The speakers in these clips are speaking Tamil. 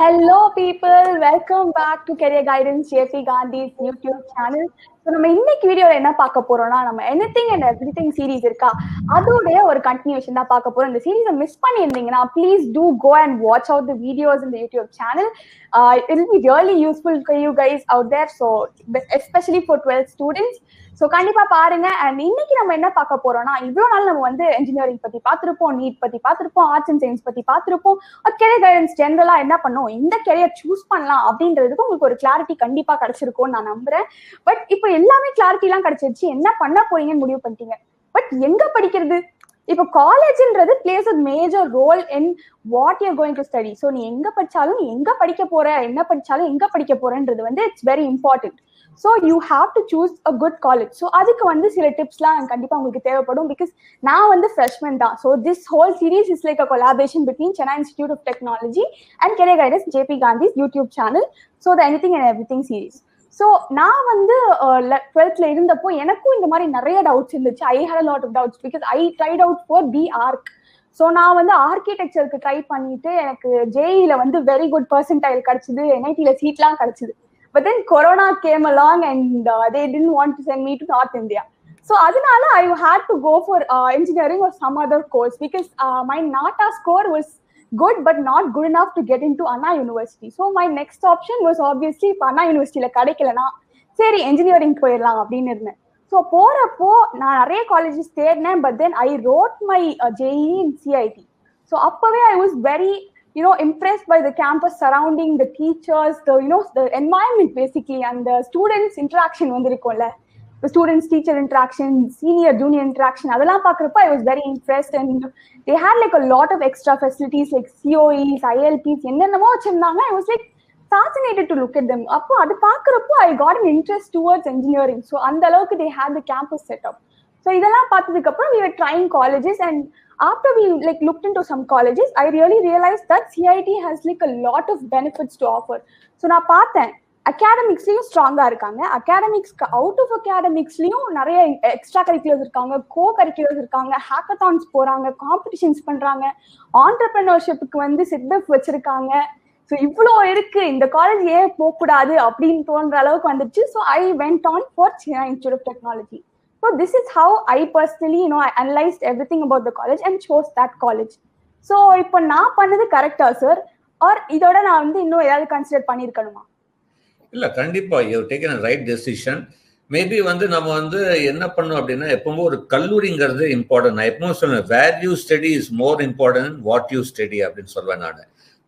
Hello people, welcome back to Career Guidance JP Gandhi's YouTube channel. So நம்ம இன்னைக்கு வீடியோல என்ன பார்க்க போறோம்னா நம்ம எனிதிங் அண்ட் எவ்ரிதிங் சீரிஸ் இருக்கா அதோட ஒரு கண்டினியூஷன் தான் பார்க்க போறோம். இந்த சீரிஸை மிஸ் பண்ணியிருந்தீங்கன்னா please do go and watch out the videos in the YouTube channel. It will be really useful for you guys out there, so especially for 12th students. So கண்டிப்பா பாருங்க. அண்ட் இன்னைக்கு நம்ம என்ன பார்க்க போறோம்னா, இவ்வளவு நாள் நம்ம வந்து இன்ஜினியரிங் பத்தி பார்த்திருப்போம், நீட் பத்தி பார்த்திருப்போம், ஆர்ட்ஸ் அண்ட் சயின்ஸ் பத்தி பார்த்திருப்போம், கெரியர் கைடன்ஸ் ஜென்ரலா என்ன பண்ணும், இந்த கெரியர் சூஸ் பண்ணலாம் அப்படின்றதுக்கு உங்களுக்கு ஒரு கிளாரிட்டி கண்டிப்பா கிடைச்சிருக்கும்னு நான் நம்புறேன். பட் இப்போ எல்லாமே கிளாரிட்டி எல்லாம் கிடைச்சிருச்சு, என்ன பண்ண போறீங்கன்னு முடிவு பண்ணிட்டீங்க. பட் எங்க படிக்கிறது? இப்போ காலேஜ்ன்றது plays a major role in what you going to study. So நீ எங்க படிச்சாலும், நீ எங்க படிக்க போற, என்ன படிச்சாலும் எங்க படிக்க போறன்றது வந்து it's very important. So you have to choose a good college. So அதுக்கு வந்து சில டிப்ஸ்லாம் கண்டிப்பா உங்களுக்கு தேவைப்படும். பிகாஸ் நான் வந்து ஃப்ரெஷ்மன் தான். So this whole series is like a collaboration between Chennai Institute of Technology and career guidance JB Gandhi's YouTube channel. So the anything and everything series. So நான் வந்து 12th இருந்தப்போ எனக்கும் இந்த மாதிரி நிறைய டவுட்ஸ் இருந்துச்சு. I had a lot of doubts because I tried out for B Arch. So நான் வந்து ஆர்கிடெக்சருக்கு ட்ரை பண்ணிட்டு எனக்கு ஜேஇல வந்து வெரி குட் பர்சன்டைல் கிடைச்சிது, என்ஐடியில சீட்லாம் கிடைச்சிது. But then Corona came along and they didn't want to send me to North India. So adinala I had to go for engineering or some other course because my NATA score was good but not good enough to get into Anna University. So my next option was obviously Anna University la kadaikalana seri engineering போயிரலாம் அப்படின்னு இருந்தேன். ஸோ போறப்போ நான் நிறைய காலேஜஸ் தேடினேன். But then I wrote my JEE in CIT. So அப்பவே I was very impressed by the campus surrounding, the teachers, the environment basically, and the students interaction vandirukkolla, the students teacher interaction, senior junior interaction, adala paakrappa I was very impressed. And they had like a lot of extra facilities like COEs, ILPs, என்னென்னமோ வச்சிருந்தாங்க. I was like fascinated to look at them. அப்போ அது பார்க்கறப்போ I got an interest towards engineering. So அந்த அளவுக்கு they had the campus set up. So இதெல்லாம் பார்த்ததுக்கு அப்புறம் we were trying colleges, and after we like looked into some colleges, I really realized that CIT has like a lot of benefits to offer. So நான் பார்த்தேன் அகாடமிக்ஸ்லயும் ஸ்ட்ராங்கா இருக்காங்க, அகாடமிக்ஸ்க்கு அவுட் ஆஃப் அகாடமிக்ஸ்லயும் நிறைய எக்ஸ்ட்ரா கரிக்குலர்ஸ் இருக்காங்க, கோ கரிக்குலர்ஸ் இருக்காங்க, ஹேக்கத்தான்ஸ் போறாங்க, காம்படிஷன்ஸ் பண்றாங்க, ஆண்டர்பிரினர்ஷிப்புக்கு வந்து சிட்பெஃப் வச்சிருக்காங்க. ஸோ இவ்வளோ இருக்கு, இந்த காலேஜ் ஏன் போகக்கூடாது அப்படின்னு தோன்ற அளவுக்கு வந்துச்சு. So I went on for Chennai Institute of Technology. So this is how I personally, I analyzed everything about the college and chose that college. So இப்போ நான் பண்ணது கரெக்டா சார், ஆர் இதோட நான் வந்து இன்னும் ஏதாவது கன்சிடர் பண்ணிருக்கணுமா? இல்ல, கண்டிப்பா you taken a right decision. Maybe வந்து நம்ம வந்து என்ன பண்ணோம் அப்படின்னா, எப்பவுமே ஒரு கல்லூரிங்கிறது இம்பார்ட்டன்ட். நான் எப்பவும் சொல்லுவேன், where you study is more important what you study அப்படின்னு சொல்வேன் நான்.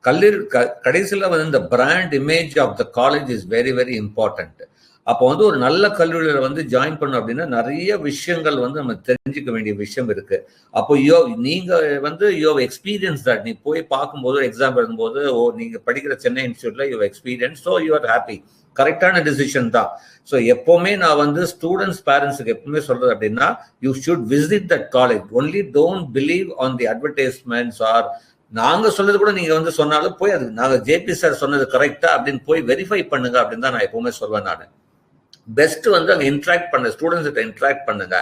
கல்லூரி கடைசியில் வந்து இந்த brand image of the college is very very important. அப்போ வந்து ஒரு நல்ல கல்லூரியில வந்து ஜாயின் பண்ணோம் அப்படின்னா நிறைய விஷயங்கள் வந்து நம்ம தெரிஞ்சுக்க வேண்டிய விஷயம் இருக்கு. அப்போ நீங்க வந்து யூ எக்ஸ்பீரியன்ஸ் தட். நீ போய் பார்க்கும்போது எக்ஸாம் எழுதும்போது நீங்க படிக்கிற சென்னை இன்ஸ்டியூட்ல you experience, so you are happy. கரெக்டான டிசிஷன் தான். ஸோ எப்பவுமே நான் வந்து ஸ்டூடெண்ட்ஸ் பேரண்ட்ஸுக்கு எப்பவுமே சொல்றது அப்படின்னா, you should visit that college. Only don't believe on the advertisements or நாங்க சொல்றது கூட நீங்க வந்து சொன்னாலும் போய் அது நாங்க ஜேபி சார் சொன்னது கரெக்டா அப்படின்னு போய் வெரிஃபை பண்ணுங்க அப்படின்னு தான் நான் எப்பவுமே சொல்வேன் நான். பெஸ்ட் வந்து அங்கே இன்ட்ராக்ட் பண்ண ஸ்டூடெண்ட்ஸ் கிட்ட இன்ட்ராக்ட் பண்ணுங்க.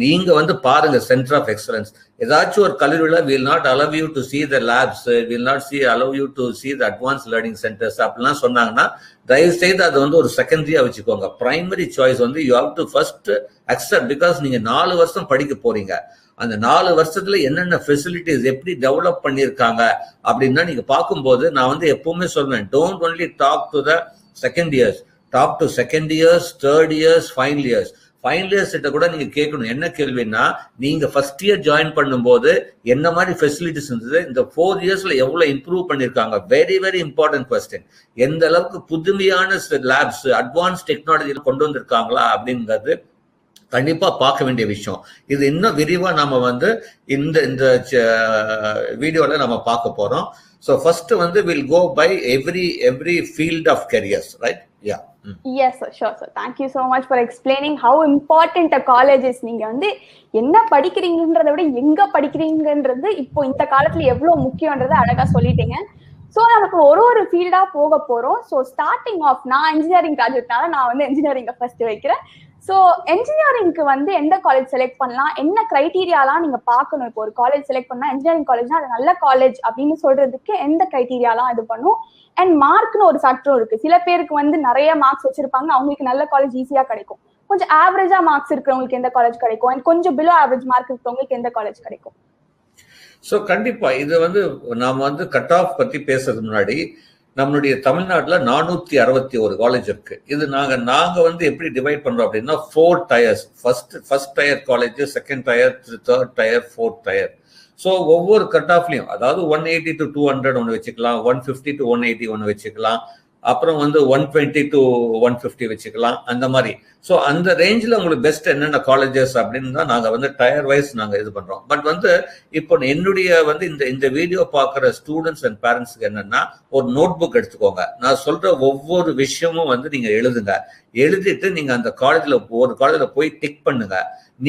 நீங்க வந்து பாருங்க சென்டர் ஆஃப் எக்ஸலன்ஸ். ஏதாச்சும் ஒரு கல்லூரியில் will not allow you to see the labs, will not allow you to see the advance learning centres அப்படிலாம் சொன்னாங்கன்னா தயவு செய்து அதை வந்து ஒரு செகண்டரியா வச்சுக்கோங்க. பிரைமரி சாய்ஸ் வந்து you have to first accept. Because நீங்க 4 வருஷம் படிக்க போறீங்க. அந்த 4 வருஷத்துல என்னென்ன ஃபெசிலிட்டிஸ் எப்படி டெவலப் பண்ணியிருக்காங்க அப்படின்னா நீங்க பார்க்கும்போது நான் வந்து எப்பவுமே சொல்வேன், don't only talk to the second years, talk to second years, third years, final years. Final years கிட்ட கூட நீங்க கேட்கணும். என்ன கேள்வின்னா, நீங்க ஃபர்ஸ்ட் இயர் ஜாயின் பண்ணும்போது என்ன மாதிரி ஃபெசிலிட்டிஸ் இருந்தது, இந்த 4 இயர்ஸ்ல எவ்வளவு இம்ப்ரூவ் பண்ணிருக்காங்க. Very very important question. எந்த அளவுக்கு புதுமையான லேப்ஸ், அட்வான்ஸ் டெக்னாலஜி கொண்டு வந்திருக்காங்களா அப்படிங்கிறது கண்டிப்பா பார்க்க வேண்டிய விஷயம். இது இன்னும் விரிவா நாம வந்து இந்த வீடியோல நம்ம பார்க்க போறோம். So first வந்து we'll go by every field of careers, right? Yeah. Yes sir, sure sir. Thank you so much for explaining how important a college is. நீங்க வந்து என்ன படிக்கிறீங்கன்றதை விட எங்க படிக்கிறீங்கன்றது இப்போ இந்த காலத்துல எவ்வளவு முக்கியம்ன்றதை அழகா சொல்லிட்டீங்க. ஸோ நமக்கு ஒரு ஃபீல்டா போக போறோம். ஸோ ஸ்டார்டிங் ஆஃப் நான் இன்ஜினியரிங் கிராஜுவேட்னால நான் வந்து இன்ஜினியரிங்கை ஃபர்ஸ்ட் வைக்கிறேன். ஸோ என்ஜினியரிங்க்கு வந்து எந்த காலேஜ் செலக்ட் பண்ணலாம், என்ன கிரைட்டீரியாலாம் நீங்க பார்க்கணும்? இப்போ ஒரு காலேஜ் செலக்ட் பண்ணா என்ஜினியரிங் காலேஜ்னா அது நல்ல காலேஜ் அப்படின்னு சொல்றதுக்கு எந்த கிரைட்டீரியாலாம் இது பண்ணும்? அண்ட் மார்க்னு ஒரு ஃபேக்டரும் இருக்கு. சில பேருக்கு வந்து நிறைய மார்க்ஸ் வச்சிருப்பாங்க, அவங்களுக்கு நல்ல காலேஜ் ஈஸியா கிடைக்கும். கொஞ்சம் ஆவரேஜா மார்க்ஸ் இருக்கிறவங்களுக்கு எந்த காலேஜ் கிடைக்கும், அண்ட் கொஞ்சம் பிலோ ஆவரேஜ் மார்க் இருக்கிறவங்களுக்கு எந்த காலேஜ் கிடைக்கும்? ஸோ கண்டிப்பா இது வந்து நாம வந்து கட் ஆஃப் பத்தி பேசுறதுக்கு முன்னாடி நம்மளுடைய தமிழ்நாட்டில் 461 காலேஜ் இருக்கு. இது நாங்க வந்து எப்படி டிவைட் பண்றோம் அப்படின்னா 4 tiers. First tier college, second tier, third tier, fourth tier. So ஒவ்வொரு கட் ஆஃப்லையும் அதாவது 180 to 200 ஒன்று வச்சுக்கலாம், 150 to 180 ஒன்று வச்சுக்கலாம், அப்புறம் வந்து 120 to 150 வச்சுக்கலாம், அந்த மாதிரி. ஸோ அந்த ரேஞ்சில் உங்களுக்கு பெஸ்ட் என்னென்ன காலேஜஸ் அப்படின்னு தான் நாங்கள் வந்து டயர் வைஸ் நாங்கள் இது பண்ணுறோம். பட் வந்து இப்போ என்னுடைய வந்து இந்த வீடியோ பார்க்குற ஸ்டூடெண்ட்ஸ் அண்ட் பேரண்ட்ஸுக்கு என்னன்னா, ஒரு நோட் புக் எடுத்துக்கோங்க. நான் சொல்ற ஒவ்வொரு விஷயமும் வந்து நீங்கள் எழுதுங்க. எழுதிட்டு நீங்கள் அந்த ஒரு காலேஜில் போய் டிக் பண்ணுங்க.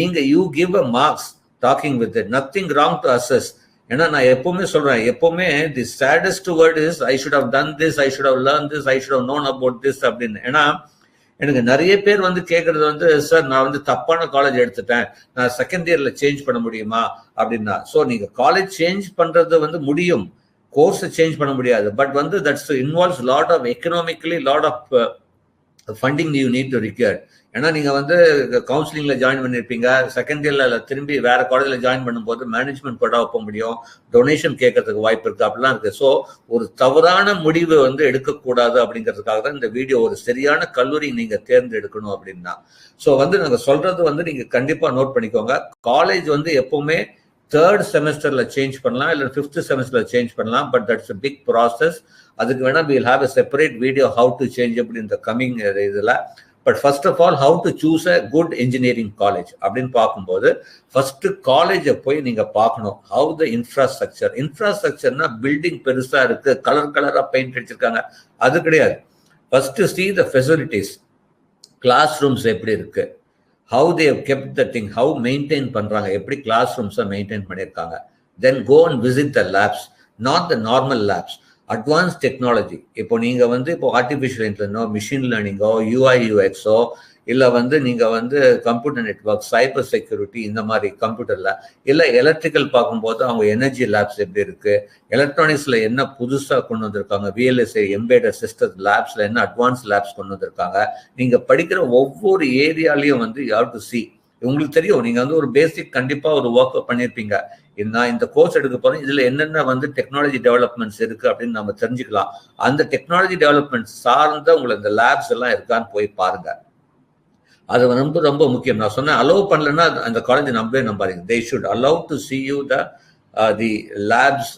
நீங்கள் you give a marks talking with it, nothing wrong to assess. ஏன்னா நான் எப்பவுமே சொல்றேன், எப்பவுமே the saddest word is I should have done this, I should have learn this, I should have known about this அப்படின்னு. ஏன்னா எனக்கு நிறைய பேர் வந்து கேட்கறது வந்து, சார் நான் வந்து தப்பான காலேஜ் எடுத்துட்டேன், நான் செகண்ட் இயர்ல சேஞ்ச் பண்ண முடியுமா அப்படின்னா. ஸோ நீங்க காலேஜ் சேஞ்ச் பண்றது வந்து முடியும், கோர்ஸை சேஞ்ச் பண்ண முடியாது. பட் வந்து that's involves lot of economically lot of funding you need to require. ஏன்னா நீங்க வந்து கவுன்சிலிங்ல ஜாயின் பண்ணிருப்பீங்க, செகண்ட் இயர்ல திரும்பி வேற காலேஜ்ல ஜாயின் பண்ணும்போது மேனேஜ்மெண்ட் கூட வைக்க முடியும், டொனேஷன் கேட்கறதுக்கு வாய்ப்பு இருக்கு, அப்படிலாம் இருக்கு. ஸோ ஒரு தவறான முடிவு வந்து எடுக்கக்கூடாது அப்படிங்கிறதுக்காக தான் இந்த வீடியோ. ஒரு சரியான கல்லூரி நீங்க தேர்ந்தெடுக்கணும் அப்படின்னா. ஸோ வந்து நாங்க சொல்றது வந்து நீங்க கண்டிப்பா நோட் பண்ணிக்கோங்க. காலேஜ் வந்து எப்பவுமே தேர்ட் செமஸ்டர்ல சேஞ்ச் பண்ணலாம், இல்லை ஃபிஃப்த் செமஸ்டர்ல சேஞ்ச் பண்ணலாம். But that's a big process. அதுக்கு வேணா we'll have a separate video how to change அப்படி இந்த கம்மிங் இதுல. But first of all how to choose a good engineering college அப்படின்னு பார்க்கும்போது ஃபர்ஸ்ட் காலேஜை போய் நீங்க பார்க்கணும். ஹவு த இன்ஃப்ராஸ்ட்ரக்சர்னா பில்டிங் பெருசா இருக்கு, கலர் கலரா பெயிண்ட் அடிச்சிருக்காங்க, அது கிடையாது. First see the facilities, classrooms எப்படி இருக்கு, how they have kept the thing, how maintain பண்றாங்க, எப்படி கிளாஸ் ரூம்ஸை மெயின்டைன் பண்ணியிருக்காங்க. Then go and visit the labs, not the normal labs, advance technology. இப்போ நீங்க வந்து இப்போ ஆர்டிஃபிஷியல் இன்டெலிஜென்ஸோ, மிஷின் லேர்னிங்கோ, யூஐ யூஎக்ஸோ, இல்லை வந்து நீங்க வந்து கம்ப்யூட்டர் நெட்வொர்க், சைபர் செக்யூரிட்டி, இந்த மாதிரி கம்ப்யூட்டர்ல இல்லை எலக்ட்ரிக்கல் பார்க்கும்போது அவங்க எனர்ஜி லேப்ஸ் எப்படி இருக்கு, எலக்ட்ரானிக்ஸ்ல என்ன புதுசாக கொண்டு வந்திருக்காங்க, விஎல்எஸ்ஐ எம்பெடட் சிஸ்டம் லேப்ஸ்ல என்ன அட்வான்ஸ் லேப்ஸ் கொண்டு வந்திருக்காங்க. நீங்க படிக்கிற ஒவ்வொரு ஏரியாலையும் வந்து யூ ஹேவ் டு see. உங்களுக்கு தெரியும், நீங்க வந்து ஒரு பேசிக் கண்டிப்பா ஒரு ஒர்க் பண்ணிருப்பீங்க, நான் இந்த கோர்ஸ் எடுக்க போறேன், இதுல என்னென்ன வந்து டெக்னாலஜி டெவலப்மெண்ட்ஸ் இருக்கு அப்படின்னு நம்ம தெரிஞ்சுக்கலாம். அந்த டெக்னாலஜி டெவலப்மெண்ட் சார்ந்த உங்களுக்கு இந்த லேப்ஸ் எல்லாம் இருக்கான்னு போய் பாருங்க. அது ரொம்ப ரொம்ப முக்கியம். நான் சொன்னேன், அலோவ் பண்ணலன்னா அந்த காலேஜ் நம்பாதீங்க. They should allow to see you the labs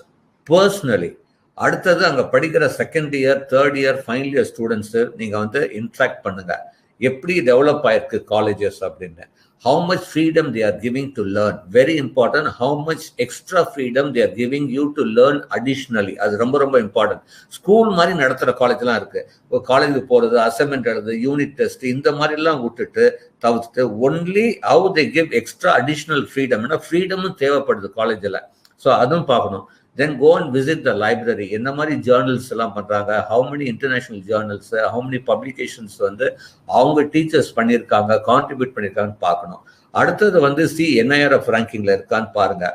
personally. அடுத்தது அங்க படிக்கிற second year, third year, final year students நீங்க வந்து இன்ட்ராக்ட் பண்ணுங்க, எப்படி டெவலப் ஆயிருக்கு காலேஜஸ் அப்படின்னு. How much freedom they are giving to learn, very important. How much extra freedom they are giving you to learn additionally, அது ரொம்ப ரொம்ப இம்பார்ட்டன்ட். ஸ்கூல் மாதிரி நடத்துகிற காலேஜ்லாம் இருக்கு. காலேஜுக்கு போகிறது, அசைன்மெண்ட் எழுது, யூனிட் டெஸ்ட், இந்த மாதிரிலாம் விட்டுட்டு தவிர்த்துட்டு only how they give extra additional freedom. ஏன்னா ஃப்ரீடமும் தேவைப்படுது காலேஜில். ஸோ அதுவும் பார்க்கணும். Then go and visit the library. என்ன மாதிரி ஜேர்னல்ஸ் எல்லாம் பண்றாங்க, how many international journals, how many publications வந்து அவங்க டீச்சர்ஸ் பண்ணியிருக்காங்க, கான்ட்ரிபியூட் பண்ணியிருக்காங்கன்னு பார்க்கணும். அடுத்தது வந்து NIRF ரேங்கிங்ல இருக்கான்னு பாருங்க,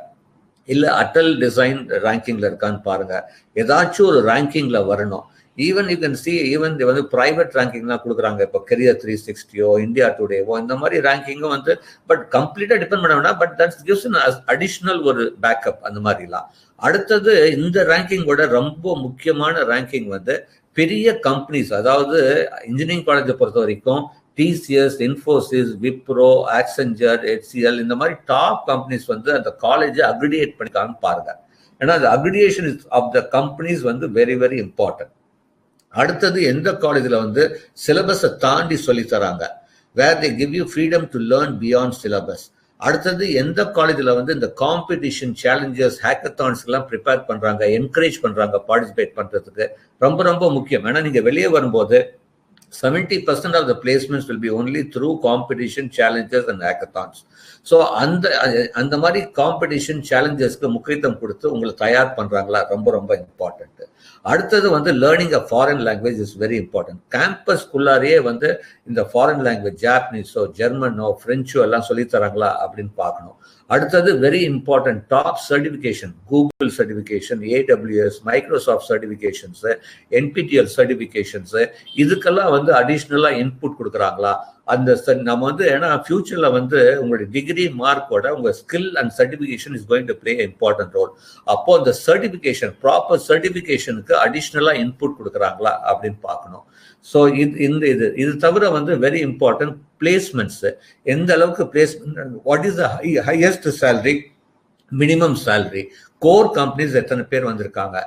இல்லை அட்டல் டிசைன் ரேங்கிங்ல இருக்கான்னு பாருங்க. ஏதாச்சும் ஒரு ரேங்கிங்ல வரணும். Even you can see, even வந்து பிரைவேட் ரேங்கிங்லாம் கொடுக்குறாங்க. இப்போ கெரியர் 360ஓ, இந்தியா டுடேவோ, இந்த மாதிரி ரேங்கிங்கும் வந்து பட் கம்ப்ளீட்டா டிபெண்ட் பண்ண வேண்டாம். பட் தட்ஸ் கிவ்ஸ் அடிஷ்னல் ஒரு பேக்கப், அந்த மாதிரிலாம். அடுத்தது இந்த ரேங்கிங்கோட ரொம்ப முக்கியமான ரேங்கிங் வந்து பெரிய கம்பெனிஸ், அதாவது இன்ஜினியரிங் காலேஜை பொறுத்த வரைக்கும் டிசிஎஸ், இன்ஃபோசிஸ், விப்ரோ, ஆக்செஞ்சர், HCL, இந்த மாதிரி டாப் கம்பெனிஸ் வந்து அந்த காலேஜை அக்ரிடியேட் பண்ணிக்கான்னு பாருங்க. ஏன்னா அந்த அக்ரிடியேஷன் ஆஃப் த கம்பெனிஸ் வந்து வெரி வெரி இம்பார்ட்டன்ட். அடுத்தது எந்த காலேஜில் வந்து சிலபஸை தாண்டி சொல்லி தராங்க, where they give you freedom to learn beyond syllabus. அடுத்தது எந்த காலேஜில் வந்து இந்த காம்படிஷன், சேலஞ்சஸ், ஹேக்கத்தான்ஸ்லாம் ப்ரிப்பேர் பண்ணுறாங்க, என்கரேஜ் பண்ணுறாங்க பார்ட்டிசிபேட் பண்ணுறதுக்கு, ரொம்ப ரொம்ப முக்கியம். ஏன்னா நீங்கள் வெளியே வரும்போது 70% of the placements will be only through competition, challenges and hackathons. So அந்த மாதிரி காம்படிஷன், சேலஞ்சஸ்க்கு முக்கியத்துவம் கொடுத்து உங்களை தயார் பண்ணுறாங்களா, ரொம்ப ரொம்ப இம்பார்ட்டன்ட். அடுத்தது வந்து learning a foreign language is very important. கேம்பஸ்குள்ளாரையே வந்து இந்த ஃபாரின் லாங்குவேஜ் ஜாப்பனீஸோ ஜெர்மனோ ஃப்ரெஞ்சோ எல்லாம் சொல்லி தராங்களா அப்படின்னு பார்க்கணும். அடுத்தது very important top certification, Google certification, AWS, Microsoft certifications, NPTEL certifications, இதுக்கெல்லாம் வந்து அடிஷ்னலா இன்புட் கொடுக்குறாங்களா? அந்த நம்ம வந்து ஏன்னா ஃபியூச்சர்ல வந்து உங்களுடைய டிகிரி மார்க்கோட உங்க skill and certification is going to play important role. அப்போ அந்த சர்டிஃபிகேஷன் ப்ராப்பர் சர்டிஃபிகேஷனுக்கு அடிஷ்னலா இன்புட் கொடுக்குறாங்களா அப்படின்னு பார்க்கணும். ஸோ இது தவிர வந்து வெரி இம்பார்ட்டன்ட் பிளேஸ்மெண்ட்ஸ். எந்த அளவுக்கு placement, what is the highest salary, minimum salary, core companies எத்தனை பேர் வந்திருக்காங்க,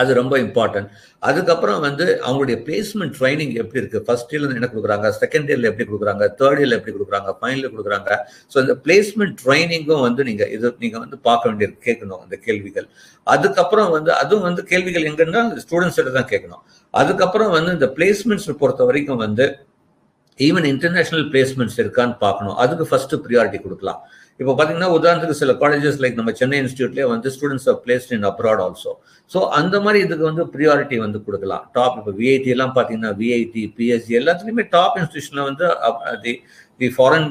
அது ரொம்ப இம்பார்ட்டன்ட். அதுக்கப்புறம் வந்து அவங்களுடைய பிளேஸ்மெண்ட் ட்ரைனிங் எப்படி இருக்கு, ஃபர்ஸ்ட் இயர்ல என்ன கொடுக்குறாங்க, செகண்ட் இயர்ல எப்படி கொடுக்குறாங்க, தேர்ட் இயர்ல எப்படி கொடுக்குறாங்க, ஃபைனல் கொடுக்குறாங்க. ஸோ இந்த பிளேஸ்மெண்ட் ட்ரைனிங்கும் வந்து நீங்க வந்து பார்க்க வேண்டியது, கேட்கணும் இந்த கேள்விகள். அதுக்கப்புறம் வந்து அதுவும் வந்து கேள்விகள் எங்கன்னா ஸ்டூடெண்ட்ஸ் கிட்ட தான் கேட்கணும். அதுக்கப்புறம் வந்து இந்த பிளேஸ்மெண்ட்ஸ் பொறுத்த வரைக்கும் வந்து ஈவன் இன்டர்நேஷனல் பிளேஸ்மெண்ட்ஸ் இருக்கான்னு பார்க்கணும். அதுக்கு ஃபர்ஸ்ட் ப்ரியாரிட்டி கொடுக்கலாம். இப்போ பார்த்தீங்கன்னா உதாரணத்துக்கு சில காலேஜஸ் லைக் நம்ம சென்னை இன்ஸ்டியூட்லேயே வந்து students are placed in abroad also. So அந்த மாதிரி இதுக்கு வந்து ப்ரியாரிட்டி வந்து கொடுக்கலாம். டாப் இப்போ VIT எல்லாம் பார்த்தீங்கன்னா VIT, PSG எல்லாத்துலேயுமே டாப் இன்ஸ்டியூஷனில் வந்து தி ஃபாரின்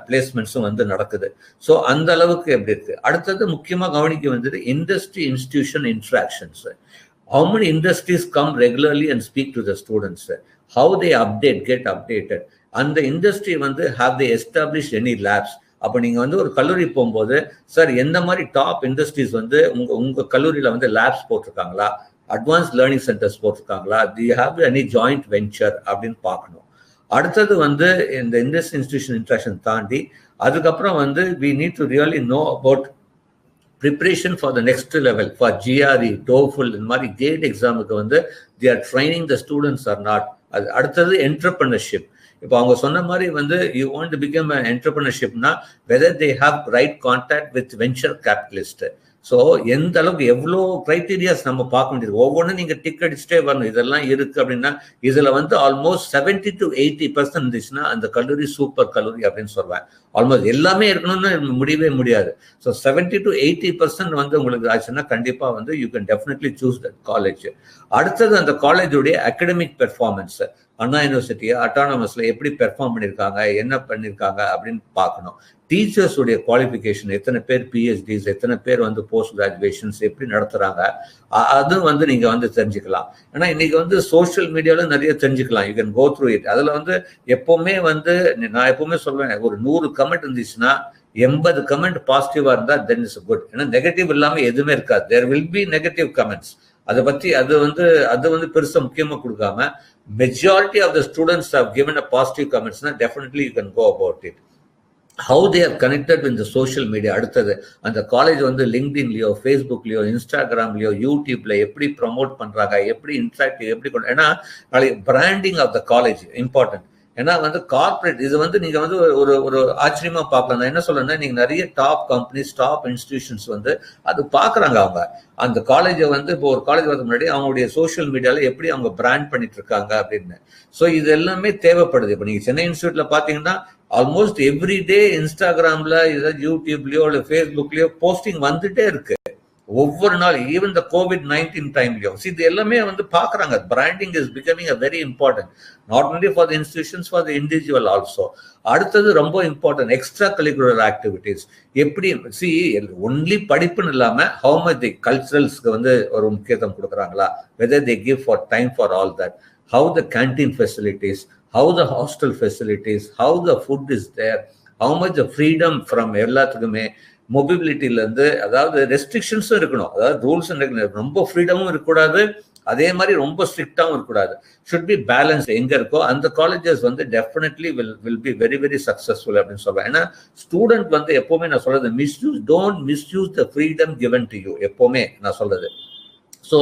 பிளேஸ்மெண்ட்ஸும் வந்து நடக்குது. ஸோ அந்த அளவுக்கு எப்படி இருக்கு. அடுத்தது முக்கியமாக கவனிக்க வேண்டியது industry institution interactions. How many industries come regularly and speak to the students? How they get updated? And the industry வந்து have they established any labs? அப்போ நீங்கள் வந்து ஒரு கல்லூரி போகும்போது சார் எந்த மாதிரி டாப் இண்டஸ்ட்ரீஸ் வந்து உங்கள் கல்லூரியில் வந்து லேப்ஸ் போட்டிருக்காங்களா, அட்வான்ஸ் லேர்னிங் சென்டர்ஸ் போட்டிருக்காங்களா, they have any joint venture அப்படின்னு பார்க்கணும். அடுத்தது வந்து இந்த இண்டஸ்ட்ரி இன்ஸ்டிடியூஷன் இன்ட்ராக்ஷன் தாண்டி அதுக்கப்புறம் வந்து we need to really know about preparation for the next level, for GRE, TOEFL, இந்த மாதிரி கேட் எக்ஸாமுக்கு வந்து they are training the students or not. அடுத்தது என்டர்பிரினர்ஷிப். இப்போ அவங்க சொன்ன மாதிரி வந்து you want to become an entrepreneurshipனா whether they have right contact with venture capitalist. So எந்த அளவுக்கு எவ்வளோ கிரைட்டீரியாஸ் நம்ம பார்க்க வேண்டியது, ஒவ்வொன்றும் நீங்கள் டிக் அடிச்சுட்டே வரணும். இதெல்லாம் இருக்கு அப்படின்னா இதில் வந்து ஆல்மோஸ்ட் 70 to 80% இருந்துச்சுன்னா அந்த கல்லூரி சூப்பர் கல்லூரி அப்படின்னு சொல்வேன். ஆல்மோஸ்ட் எல்லாமே இருக்கணும்னு முடியவே முடியாது. ஸோ 70 to 80% வந்து உங்களுக்கு ஆச்சுன்னா கண்டிப்பாக வந்து you can definitely choose that college. அடுத்தது அந்த காலேஜுடைய அகடமிக் பெர்ஃபார்மன்ஸ், அண்ணா யூனிவர்சிட்டியை அட்டானமஸ்ல எப்படி பெர்ஃபார்ம் பண்ணியிருக்காங்க, என்ன பண்ணியிருக்காங்க அப்படின்னு பார்க்கணும். டீச்சர்ஸ் உடைய குவாலிஃபிகேஷன், எத்தனை பேர் PhDs, எத்தனை பேர் வந்து போஸ்ட் கிராஜுவேஷன்ஸ் எப்படி நடத்துறாங்க, அது வந்து நீங்க வந்து தெரிஞ்சுக்கலாம். ஏன்னா இன்னைக்கு வந்து சோஷியல் மீடியால நிறைய தெரிஞ்சுக்கலாம். You can go through it. அதுல வந்து எப்பவுமே வந்து நான் எப்பவுமே சொல்வேன், ஒரு 100 கமெண்ட் இருந்துச்சுன்னா 80 கமெண்ட் பாசிட்டிவா இருந்தா தென் இஸ் குட். ஏன்னா நெகட்டிவ் இல்லாம எதுவுமே இருக்காது. There will be negative comments. அதை பத்தி அது வந்து பெருசா முக்கியமா கொடுக்காம majority of the students have given a positive comments na definitely you can go about it. How they are connected with the social media. அடுத்தது அந்த காலேஜ் வந்து லிங்க்டின்லயோ, ஃபேஸ்புக்லயோ, இன்ஸ்டாகிராம்லயோ, யூடியூப்ல எப்படி ப்ரமோட் பண்றாங்க, எப்படி இன்ட்ராக்டிவ் எப்படி, ஏன்னா branding of the college important. ஏன்னா வந்து கார்பரேட் இது வந்து நீங்க வந்து ஒரு ஆச்சரியமா பார்க்கலாம். நான் என்ன சொல்றேன்னா, நீங்க நிறைய டாப் கம்பெனிஸ், டாப் இன்ஸ்டிடியூஷன்ஸ் வந்து அது பாக்குறாங்க. அவங்க அந்த காலேஜை வந்து இப்போ ஒரு காலேஜ் வரதுக்கு முன்னாடி அவங்களுடைய சோஷியல் மீடியால எப்படி அவங்க பிராண்ட் பண்ணிட்டு இருக்காங்க அப்படின்னு. ஸோ இது எல்லாமே தேவைப்படுது. இப்போ நீங்க சென்னை இன்ஸ்டியூட்ல பாத்தீங்கன்னா ஆல்மோஸ்ட் எவ்ரி டே இன்ஸ்டாகிராம்ல, யூடியூப்லயோ இல்ல ஃபேஸ்புக்லயோ போஸ்டிங் வந்துட்டே இருக்கு ஒவ்வொரு நாள். ஈவன் த COVID-19 டைம்லயும் இது எல்லாமே வந்து பாக்குறாங்க. Branding is becoming a very important, not only for the institutions, for the individual also. அடுத்தது ரொம்ப இம்பார்ட்டன்ட் எக்ஸ்ட்ரா கரிக்குலர் ஆக்டிவிட்டிஸ். எப்படி ஒன்லி படிப்புன்னு இல்லாம ஹவு மச் தி கல்ச்சரல்ஸ்க்கு வந்து ஒரு முக்கியத்துவம் கொடுக்குறாங்களா, whether they give for time for all that, how the canteen facilities, how the hostel facilities, how the food is there, how much the freedom from எல்லாத்துக்குமே மொபிலிட்டில இருந்து, அதாவது ரெஸ்ட்ரிக்ஷன்ஸும் இருக்கணும், அதாவது ரூல்ஸ் ரொம்ப ஃப்ரீடமும் இருக்கக்கூடாது, அதே மாதிரி ரொம்ப ஸ்ட்ரிக்டாகவும் இருக்கக்கூடாது. Should be balance. எங்க இருக்கோ அந்த காலேஜஸ் வந்து definitely will be very very successful அப்படின்னு சொல்றேன். ஏன்னா ஸ்டூடெண்ட் வந்து எப்பவுமே நான் சொல்றது don't misuse the freedom given to you, எப்பவுமே நான் சொல்றது. ஸோ